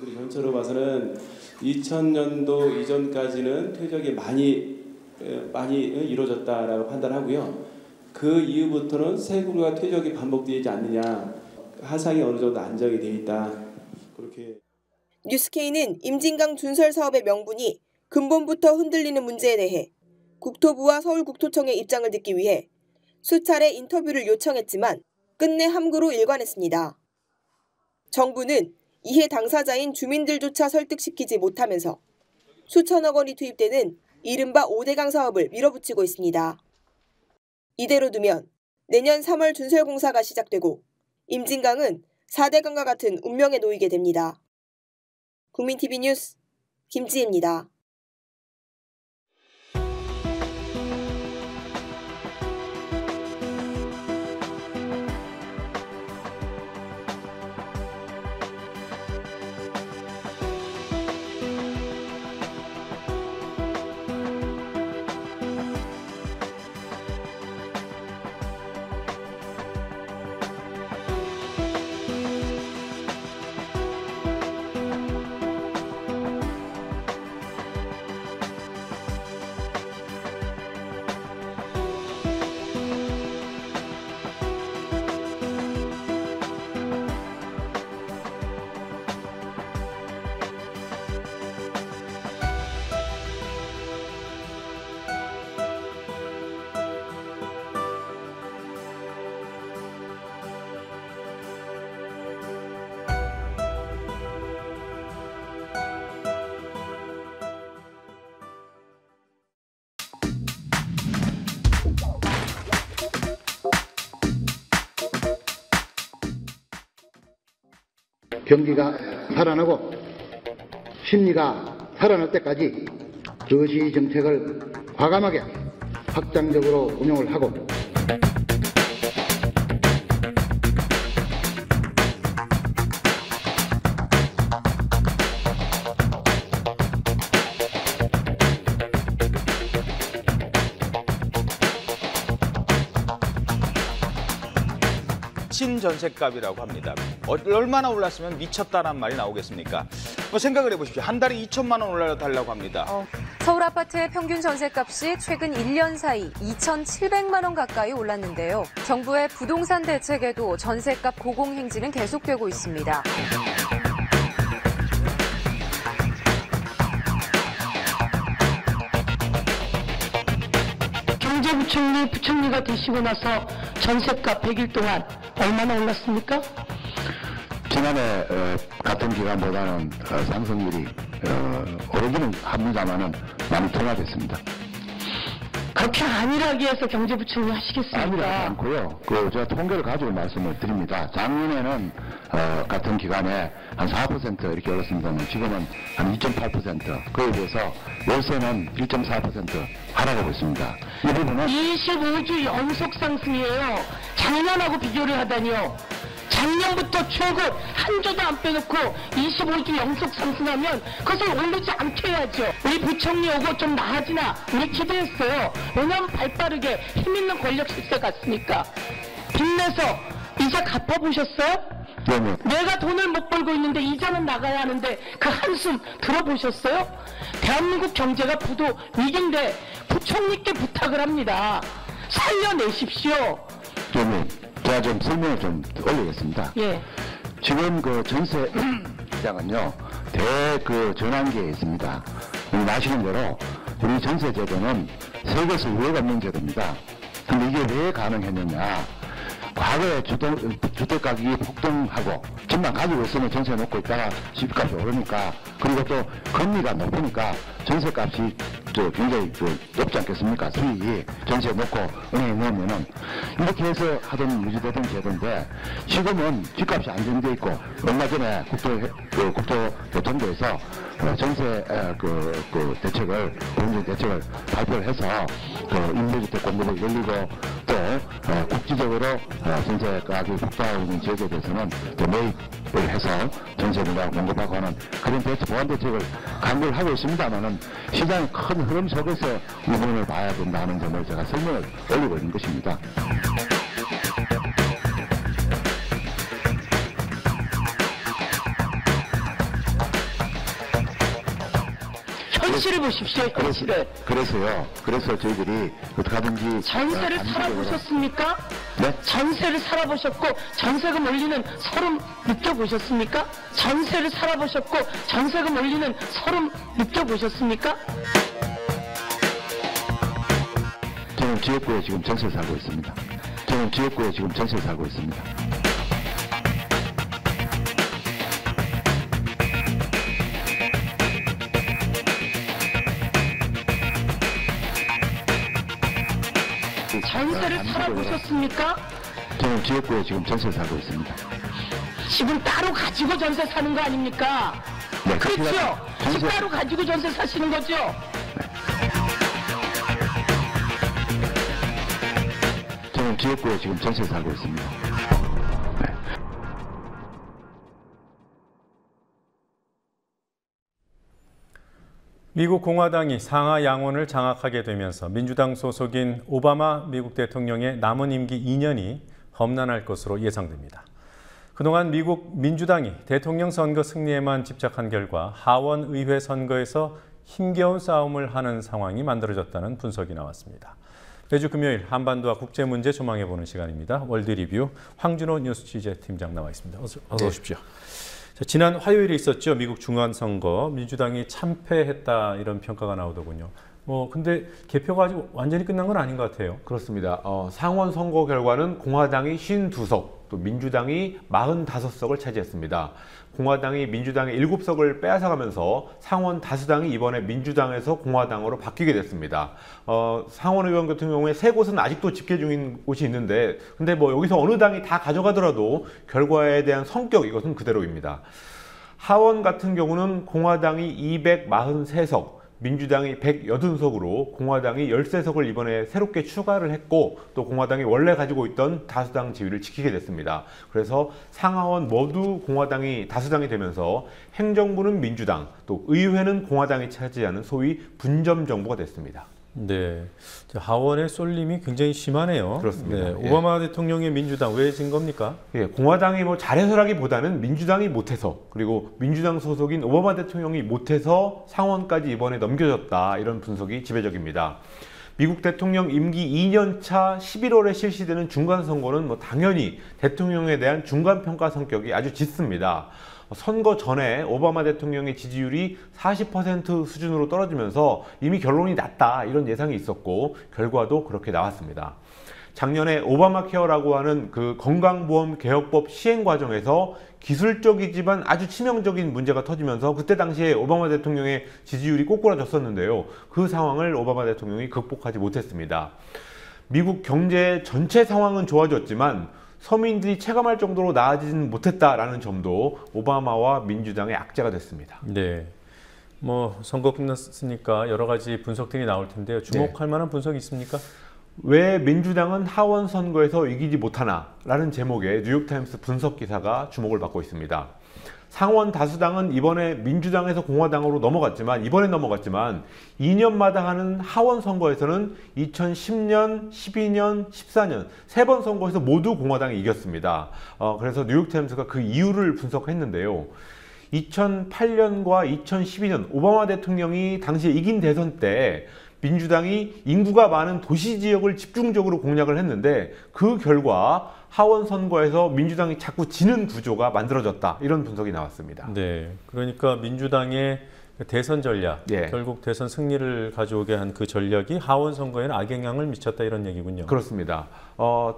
우리 전체로 봐서는 2000년도 이전까지는 퇴적이 많이 이루어졌다라고 판단하고요. 그 이후부터는 세굴과 퇴적이 반복되지 않느냐, 하상이 어느 정도 안정이 돼 있다. 그렇게. 뉴스K는 임진강 준설 사업의 명분이 근본부터 흔들리는 문제에 대해 국토부와 서울국토청의 입장을 듣기 위해 수차례 인터뷰를 요청했지만 끝내 함구로 일관했습니다. 정부는 이해 당사자인 주민들조차 설득시키지 못하면서 수천억 원이 투입되는 이른바 5대강 사업을 밀어붙이고 있습니다. 이대로 두면 내년 3월 준설 공사가 시작되고 임진강은 4대강과 같은 운명에 놓이게 됩니다. 국민TV 뉴스 김지혜입니다. 경기가 살아나고 심리가 살아날 때까지 저시 정책을 과감하게 확장적으로 운용을 하고 신전셋값이라고 합니다. 얼마나 올랐으면 미쳤다는 말이 나오겠습니까? 생각을 해보십시오. 한 달에 2천만 원 올려달라고 합니다. 서울 아파트의 평균 전셋값이 최근 1년 사이 2,700만 원 가까이 올랐는데요. 정부의 부동산 대책에도 전셋값 고공행진은 계속되고 있습니다. 경제부총리, 부총리가 되시고 나서 전셋값 100일 동안 얼마나 올랐습니까? 지난해 같은 기간보다는 상승률이 오르기는 합니다만은 많이 둔화됐습니다. 그렇게 안일하게 해서 경제부총리 하시겠습니까? 안일하지 않고요. 제가 통계를 가지고 말씀을 드립니다. 작년에는 같은 기간에 한 4% 이렇게 올랐습니다만 지금은 한 2.8%. 그에 비해서 월세는 1.4% 하락하고 있습니다. 이 부분은 25주 연속 상승이에요. 작년하고 비교를 하다니요. 작년부터 최고 한 조도 안 빼놓고 25주 연속 상승하면 그것을 오르지 않게 해야죠. 우리 부총리 오고 좀 나아지나 우리 기대했어요. 왜냐하면 발빠르게 힘있는 권력 실세 같으니까. 빚내서 이자 갚아보셨어요? 네네. 내가 돈을 못 벌고 있는데 이자는 나가야 하는데 그 한숨 들어보셨어요? 대한민국 경제가 부도 위기인데 부총리께 부탁을 합니다. 살려내십시오. 제가 좀 설명을 좀 올리겠습니다. 예. 지금 전세 시장은요, 전환기에 있습니다. 아시는 대로 우리 전세 제도는 세계에서 유례가 없는 제도입니다. 근데 이게 왜 가능했느냐? 과거에 주택 가격이 폭등하고 집만 가지고 있으면 전세 놓고 있다가 집값이 오르니까, 그리고 또 금리가 높으니까 전세값이 굉장히 높지 않겠습니까? 수익이 전세 놓고 은행에 넣으면은 이렇게 해서 하던 유지되던 제도인데, 지금은 집값이 안정돼 있고 얼마 전에 국토교통부에서 전세 대책을 공정 대책을 발표를 해서 임대주택 공급을 열리고 또 국지적으로 전세 가격이 폭등하고 있는 지역에 대해서는 매입을 해서 전세를 공급하고 하는 그런 보완 대책을 강구를 하고 있습니다만은 시장의 큰 흐름 속에서 이 부분을 봐야 된다는 점을 제가 설명을 올리고 있는 것입니다. 현실을 보십시오, 현실을. 그래서 저희들이 어떻게 하든지 전세를 살아보셨습니까? 네? 전세를 살아보셨고 전세금 올리는 서름 느껴보셨습니까? 전세를 살아보셨고 전세금 올리는 서름 느껴보셨습니까? 저는 지역구에 지금 전세를 살고 있습니다. 전세를 살아보셨습니까? 저는 지역구에 지금 전세를 살고 있습니다. 집은 따로 가지고 전세 사는 거 아닙니까? 네, 그렇죠? 집 따로 가지고 전세 사시는 거죠? 저는 지역구에 지금 전세 살고 있습니다. 네. 미국 공화당이 상하 양원을 장악하게 되면서 민주당 소속인 오바마 미국 대통령의 남은 임기 2년이 험난할 것으로 예상됩니다. 그동안 미국 민주당이 대통령 선거 승리에만 집착한 결과 하원 의회 선거에서 힘겨운 싸움을 하는 상황이 만들어졌다는 분석이 나왔습니다. 매주 금요일 한반도와 국제 문제 조망해보는 시간입니다. 월드리뷰 황준호 뉴스 취재팀장 나와 있습니다. 어서 오십시오. 자, 지난 화요일에 있었죠. 미국 중간선거. 민주당이 참패했다 이런 평가가 나오더군요. 근데 개표가 아직 완전히 끝난 건 아닌 것 같아요. 그렇습니다. 상원 선거 결과는 공화당이 52석, 또 민주당이 45석을 차지했습니다. 공화당이 민주당의 7석을 빼앗아가면서 상원 다수당이 이번에 민주당에서 공화당으로 바뀌게 됐습니다. 상원의원 같은 경우에 3곳은 아직도 집계 중인 곳이 있는데 근데 여기서 어느 당이 다 가져가더라도 결과에 대한 성격 이것은 그대로입니다. 하원 같은 경우는 공화당이 243석, 민주당이 180석으로 공화당이 13석을 이번에 새롭게 추가를 했고 또 공화당이 원래 가지고 있던 다수당 지위를 지키게 됐습니다. 그래서 상하원 모두 공화당이 다수당이 되면서 행정부는 민주당, 또 의회는 공화당이 차지하는 소위 분점 정부가 됐습니다. 네, 하원의 쏠림이 굉장히 심하네요. 그렇습니다. 네, 오바마 대통령의 민주당 왜 진 겁니까? 예, 공화당이 잘해서라기보다는 민주당이 못해서, 그리고 민주당 소속인 오바마 대통령이 못해서 상원까지 이번에 넘겨졌다, 이런 분석이 지배적입니다. 미국 대통령 임기 2년차 11월에 실시되는 중간선거는 당연히 대통령에 대한 중간평가 성격이 아주 짙습니다. 선거 전에 오바마 대통령의 지지율이 40% 수준으로 떨어지면서 이미 결론이 났다, 이런 예상이 있었고 결과도 그렇게 나왔습니다. 작년에 오바마 케어라고 하는 그 건강보험 개혁법 시행 과정에서 기술적이지만 아주 치명적인 문제가 터지면서 그때 당시에 오바마 대통령의 지지율이 꼬꾸라졌었는데요. 그 상황을 오바마 대통령이 극복하지 못했습니다. 미국 경제 전체 상황은 좋아졌지만 서민들이 체감할 정도로 나아지진 못했다라는 점도 오바마와 민주당의 악재가 됐습니다. 네, 선거 끝났으니까 여러 가지 분석들이 나올 텐데요. 주목할 만한 분석이 있습니까? 왜 민주당은 하원 선거에서 이기지 못하나? 라는 제목의 뉴욕타임스 분석 기사가 주목을 받고 있습니다. 상원 다수당은 이번에 민주당에서 공화당으로 넘어갔지만 2년마다 하는 하원 선거에서는 2010년, 12년, 14년 3번 선거에서 모두 공화당이 이겼습니다. 그래서 뉴욕타임스가 그 이유를 분석했는데요. 2008년과 2012년 오바마 대통령이 당시에 이긴 대선 때 민주당이 인구가 많은 도시 지역을 집중적으로 공략을 했는데 그 결과 하원 선거에서 민주당이 자꾸 지는 구조가 만들어졌다, 이런 분석이 나왔습니다. 네, 그러니까 민주당의 대선 전략, 결국 대선 승리를 가져오게 한 그 전략이 하원 선거에는 악영향을 미쳤다, 이런 얘기군요. 그렇습니다.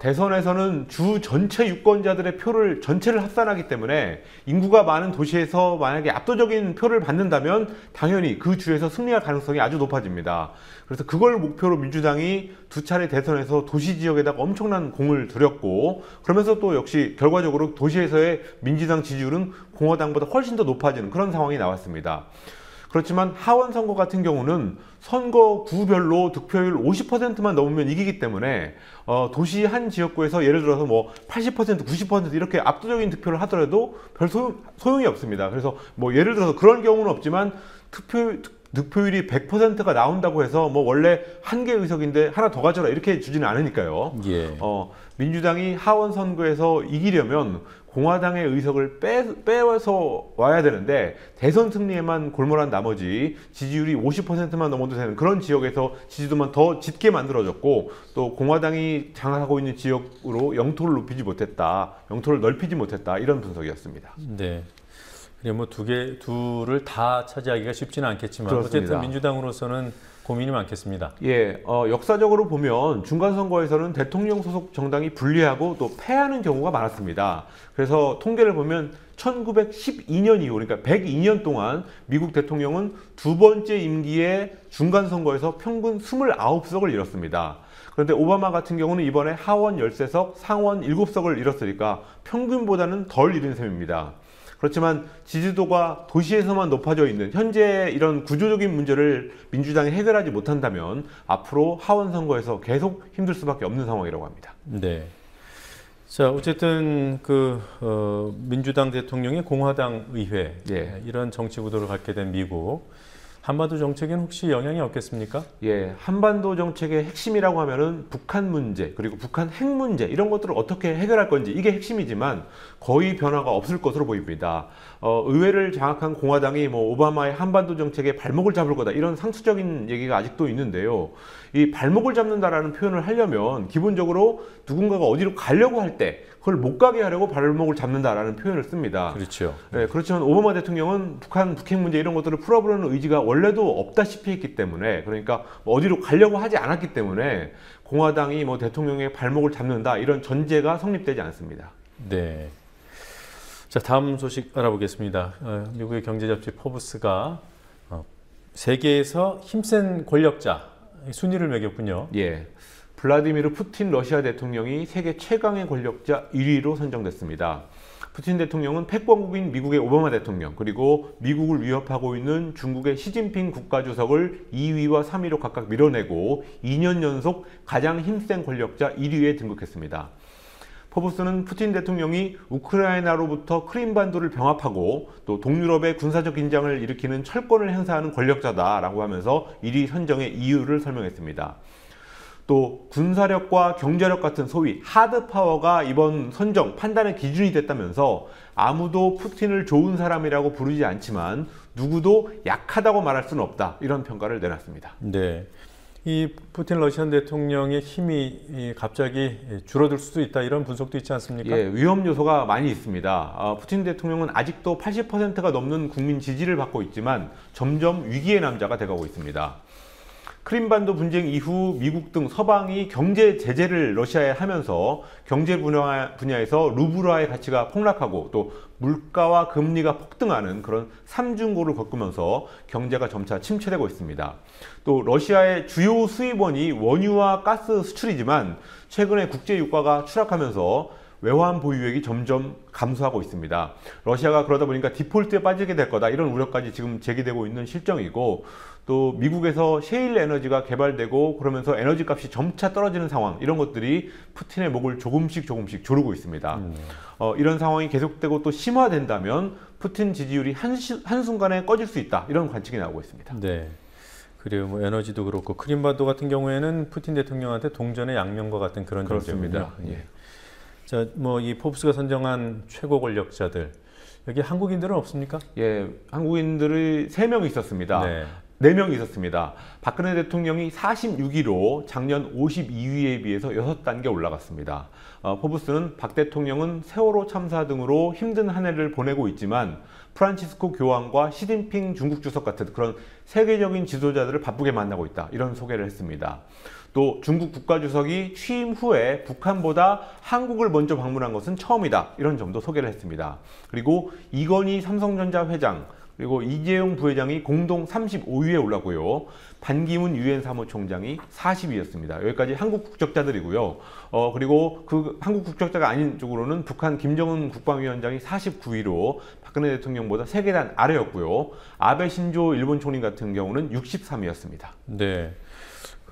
대선에서는 주 전체 유권자들의 표를 전체를 합산하기 때문에 인구가 많은 도시에서 만약에 압도적인 표를 받는다면 당연히 그 주에서 승리할 가능성이 아주 높아집니다. 그래서 그걸 목표로 민주당이 2차례 대선에서 도시 지역에다가 엄청난 공을 들였고 그러면서 또 역시 결과적으로 도시에서의 민주당 지지율은 공화당보다 훨씬 더 높아지는 그런 상황이 나왔습니다. 그렇지만 하원 선거 같은 경우는 선거구별로 득표율 50%만 넘으면 이기기 때문에 도시 한 지역구에서 예를 들어서 80%, 90% 이렇게 압도적인 득표를 하더라도 별 소용이 없습니다. 그래서 예를 들어서 그런 경우는 없지만 득표율이 100%가 나온다고 해서 원래 한 개 의석인데 하나 더 가져라 이렇게 주지는 않으니까요. 민주당이 하원 선거에서 이기려면 공화당의 의석을 빼서 와야 되는데 대선 승리에만 골몰한 나머지 지지율이 50%만 넘어도 되는 그런 지역에서 지지도만 더 짙게 만들어졌고 또 공화당이 장악하고 있는 지역으로 영토를 넓히지 못했다, 이런 분석이었습니다. 네. 둘을 다 차지하기가 쉽지는 않겠지만 그렇습니다. 어쨌든 민주당으로서는 고민이 많겠습니다. 역사적으로 보면 중간선거에서는 대통령 소속 정당이 불리하고 또 패하는 경우가 많았습니다. 그래서 통계를 보면 1912년 이후, 그러니까 102년 동안 미국 대통령은 두 번째 임기의 중간선거에서 평균 29석을 잃었습니다. 그런데 오바마 같은 경우는 이번에 하원 13석, 상원 7석을 잃었으니까 평균보다는 덜 잃은 셈입니다. 그렇지만 지지도가 도시에서만 높아져 있는 현재 이런 구조적인 문제를 민주당이 해결하지 못한다면 앞으로 하원 선거에서 계속 힘들 수밖에 없는 상황이라고 합니다. 네. 자, 어쨌든 민주당 대통령이 공화당 의회 이런 정치 구도를 갖게 된 미국. 한반도 정책에는 혹시 영향이 없겠습니까? 예, 한반도 정책의 핵심이라고 하면은 북한 문제 그리고 북한 핵 문제 이런 것들을 어떻게 해결할 건지 이게 핵심이지만 거의 변화가 없을 것으로 보입니다. 의회를 장악한 공화당이 뭐 오바마의 한반도 정책에 발목을 잡을 거다 이런 상투적인 얘기가 아직도 있는데요. 이 발목을 잡는다라는 표현을 하려면 기본적으로 누군가가 어디로 가려고 할 때 그걸 못 가게 하려고 발목을 잡는다라는 표현을 씁니다. 그렇죠. 네, 그렇지만 오바마 대통령은 북한 북핵 문제 이런 것들을 풀어보려는 의지가 원래도 없다시피 했기 때문에 그러니까 어디로 가려고 하지 않았기 때문에 공화당이 뭐 대통령의 발목을 잡는다 이런 전제가 성립되지 않습니다. 네. 자, 다음 소식 알아보겠습니다. 미국의 경제 잡지 포브스가 세계에서 힘센 권력자 순위를 매겼군요. 예. 블라디미르 푸틴 러시아 대통령이 세계 최강의 권력자 1위로 선정됐습니다. 푸틴 대통령은 패권국인 미국의 오바마 대통령 그리고 미국을 위협하고 있는 중국의 시진핑 국가주석을 2위와 3위로 각각 밀어내고 2년 연속 가장 힘센 권력자 1위에 등극했습니다. 포브스는 푸틴 대통령이 우크라이나로부터 크림반도를 병합하고 또 동유럽의 군사적 긴장을 일으키는 철권을 행사하는 권력자다라고 하면서 1위 선정의 이유를 설명했습니다. 또 군사력과 경제력 같은 소위 하드파워가 이번 선정 판단의 기준이 됐다면서 아무도 푸틴을 좋은 사람이라고 부르지 않지만 누구도 약하다고 말할 수는 없다 이런 평가를 내놨습니다. 네, 이 푸틴 러시안 대통령의 힘이 갑자기 줄어들 수도 있다 이런 분석도 있지 않습니까? 예, 위험 요소가 많이 있습니다. 푸틴 대통령은 아직도 80%가 넘는 국민 지지를 받고 있지만 점점 위기의 남자가 돼가고 있습니다. 크림반도 분쟁 이후 미국 등 서방이 경제 제재를 러시아에 하면서 경제 분야에서 루블화의 가치가 폭락하고 또 물가와 금리가 폭등하는 그런 삼중고를 겪으면서 경제가 점차 침체되고 있습니다. 또 러시아의 주요 수입원이 원유와 가스 수출이지만 최근에 국제 유가가 추락하면서 외환 보유액이 점점 감소하고 있습니다. 러시아가 그러다 보니까 디폴트에 빠지게 될 거다 이런 우려까지 지금 제기되고 있는 실정이고 또 미국에서 셰일 에너지가 개발되고 그러면서 에너지 값이 점차 떨어지는 상황 이런 것들이 푸틴의 목을 조금씩 조르고 있습니다. 이런 상황이 계속되고 또 심화된다면 푸틴 지지율이 한순간에 꺼질 수 있다 이런 관측이 나오고 있습니다. 네. 그리고 뭐 에너지도 그렇고 크림반도 같은 경우에는 푸틴 대통령한테 동전의 양면과 같은 그런 그렇습니다. 존재군요. 예. 자, 뭐 이 포브스가 선정한 최고 권력자들 여기 한국인들은 없습니까? 예, 한국인들이 3명 있었습니다. 네. 4명이 있었습니다. 박근혜 대통령이 46위로 작년 52위에 비해서 6단계 올라갔습니다. 포브스는 박 대통령은 세월호 참사 등으로 힘든 한 해를 보내고 있지만 프란치스코 교황과 시진핑 중국 주석 같은 그런 세계적인 지도자들을 바쁘게 만나고 있다. 이런 소개를 했습니다. 또 중국 국가주석이 취임 후에 북한보다 한국을 먼저 방문한 것은 처음이다. 이런 점도 소개를 했습니다. 그리고 이건희 삼성전자 회장 그리고 이재용 부회장이 공동 35위에 올랐고요. 반기문 유엔 사무총장이 40위였습니다. 여기까지 한국 국적자들이고요. 그리고 그 한국 국적자가 아닌 쪽으로는 북한 김정은 국방위원장이 49위로 박근혜 대통령보다 3계단 아래였고요. 아베 신조 일본 총리 같은 경우는 63위였습니다. 네.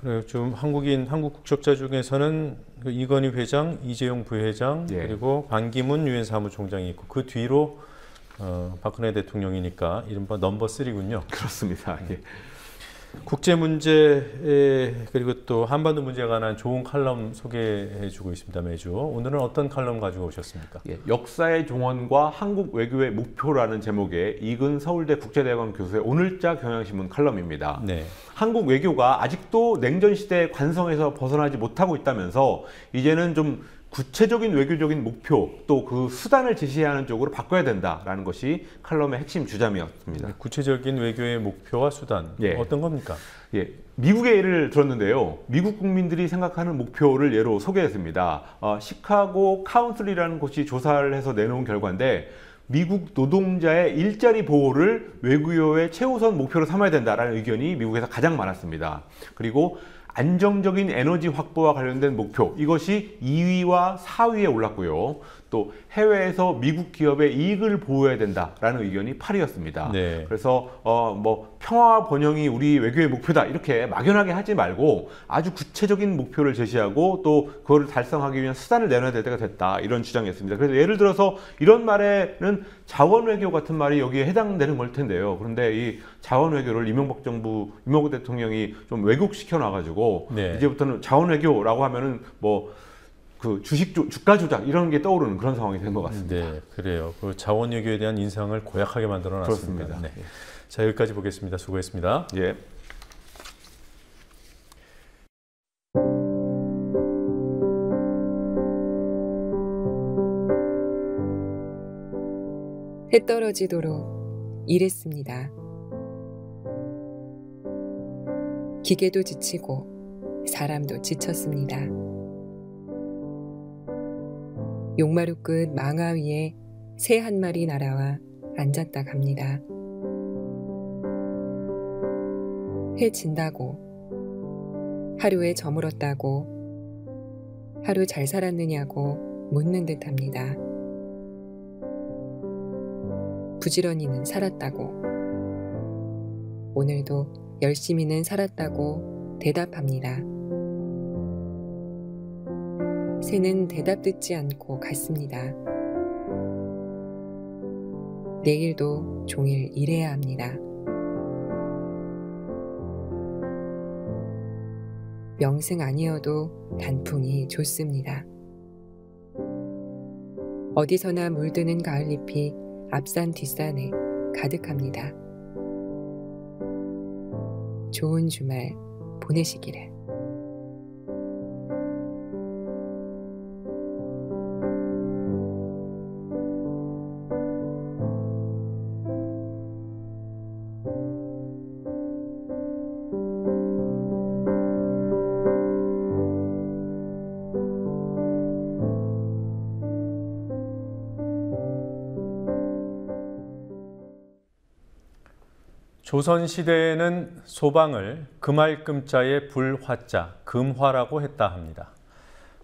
그래요. 좀 한국 국적자 중에서는 이건희 회장, 이재용 부회장 그리고 반기문 유엔 사무총장이 있고 그 뒤로 박근혜 대통령이니까 이른바 넘버 3군요. 그렇습니다. 예. 국제 문제 그리고 또 한반도 문제에 관한 좋은 칼럼 소개해주고 있습니다. 매주. 오늘은 어떤 칼럼 가지고 오셨습니까? 예, 역사의 종언과 한국 외교의 목표라는 제목의 이근 서울대 국제대학원 교수의 오늘자 경향신문 칼럼입니다. 네. 한국 외교가 아직도 냉전시대의 관성에서 벗어나지 못하고 있다면서 이제는 좀 구체적인 외교적인 목표 또 그 수단을 제시해야 하는 쪽으로 바꿔야 된다라는 것이 칼럼의 핵심 주장이었습니다. 구체적인 외교의 목표와 수단 어떤 겁니까? 예, 미국의 예를 들었는데요. 미국 국민들이 생각하는 목표를 예로 소개했습니다. 시카고 카운슬이라는 곳이 조사를 해서 내놓은 결과인데 미국 노동자의 일자리 보호를 외교의 최우선 목표로 삼아야 된다라는 의견이 미국에서 가장 많았습니다. 그리고 안정적인 에너지 확보와 관련된 목표, 이것이 2위와 4위에 올랐고요. 또 해외에서 미국 기업의 이익을 보호해야 된다라는 의견이 8위였습니다. 네. 그래서 뭐 평화 번영이 우리 외교의 목표다 이렇게 막연하게 하지 말고 아주 구체적인 목표를 제시하고 또 그거를 달성하기 위한 수단을 내놔야 될 때가 됐다, 이런 주장이었습니다. 그래서 예를 들어서 이런 말에는 자원 외교 같은 말이 여기에 해당되는 걸 텐데요. 그런데 이 자원 외교를 이명박 대통령이 좀 왜곡시켜 놔가지고 네. 이제부터는 자원 외교라고 하면은 뭐 그 주가 조작 이런 게 떠오르는 그런 상황이 된 것 같습니다. 네, 그래요. 그 자원 외교에 대한 인상을 고약하게 만들어 놨습니다. 그렇습니다. 네. 자, 여기까지 보겠습니다. 수고했습니다. 예. 해 떨어지도록 일했습니다. 기계도 지치고 사람도 지쳤습니다. 용마루 끝 망화 위에 새 한 마리 날아와 앉았다 갑니다. 해 진다고, 하루에 저물었다고, 하루 잘 살았느냐고 묻는 듯합니다. 부지런히는 살았다고, 오늘도 열심히는 살았다고 대답합니다. 새는 대답 듣지 않고 갔습니다. 내일도 종일 일해야 합니다. 명승 아니어도 단풍이 좋습니다. 어디서나 물드는 가을잎이 앞산 뒷산에 가득합니다. 좋은 주말 보내시기를. 조선시대에는 소방을 금알금자의 불화자, 금화라고 했다 합니다.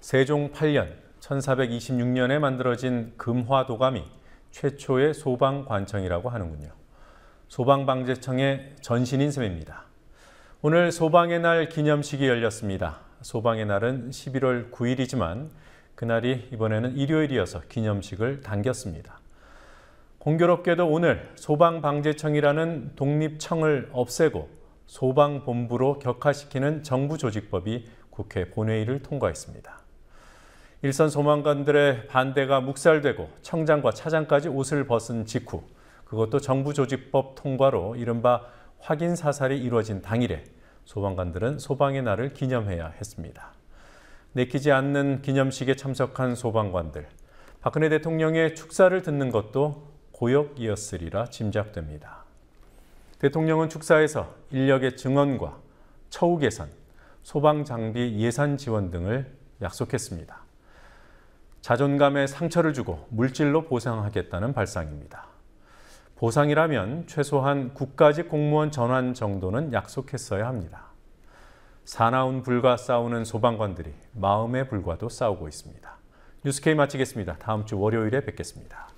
세종 8년, 1426년에 만들어진 금화도감이 최초의 소방관청이라고 하는군요. 소방방재청의 전신인 셈입니다. 오늘 소방의 날 기념식이 열렸습니다. 소방의 날은 11월 9일이지만 그날이 이번에는 일요일이어서 기념식을 당겼습니다. 공교롭게도 오늘 소방방재청이라는 독립청을 없애고 소방본부로 격화시키는 정부조직법이 국회 본회의를 통과했습니다. 일선 소방관들의 반대가 묵살되고 청장과 차장까지 옷을 벗은 직후, 그것도 정부조직법 통과로 이른바 확인 사살이 이루어진 당일에 소방관들은 소방의 날을 기념해야 했습니다. 내키지 않는 기념식에 참석한 소방관들, 박근혜 대통령의 축사를 듣는 것도 고역이었으리라 짐작됩니다. 대통령은 축사에서 인력의 증원과 처우 개선, 소방장비 예산 지원 등을 약속했습니다. 자존감에 상처를 주고 물질로 보상하겠다는 발상입니다. 보상이라면 최소한 국가직 공무원 전환 정도는 약속했어야 합니다. 사나운 불과 싸우는 소방관들이 마음의 불과도 싸우고 있습니다. 뉴스K 마치겠습니다. 다음 주 월요일에 뵙겠습니다.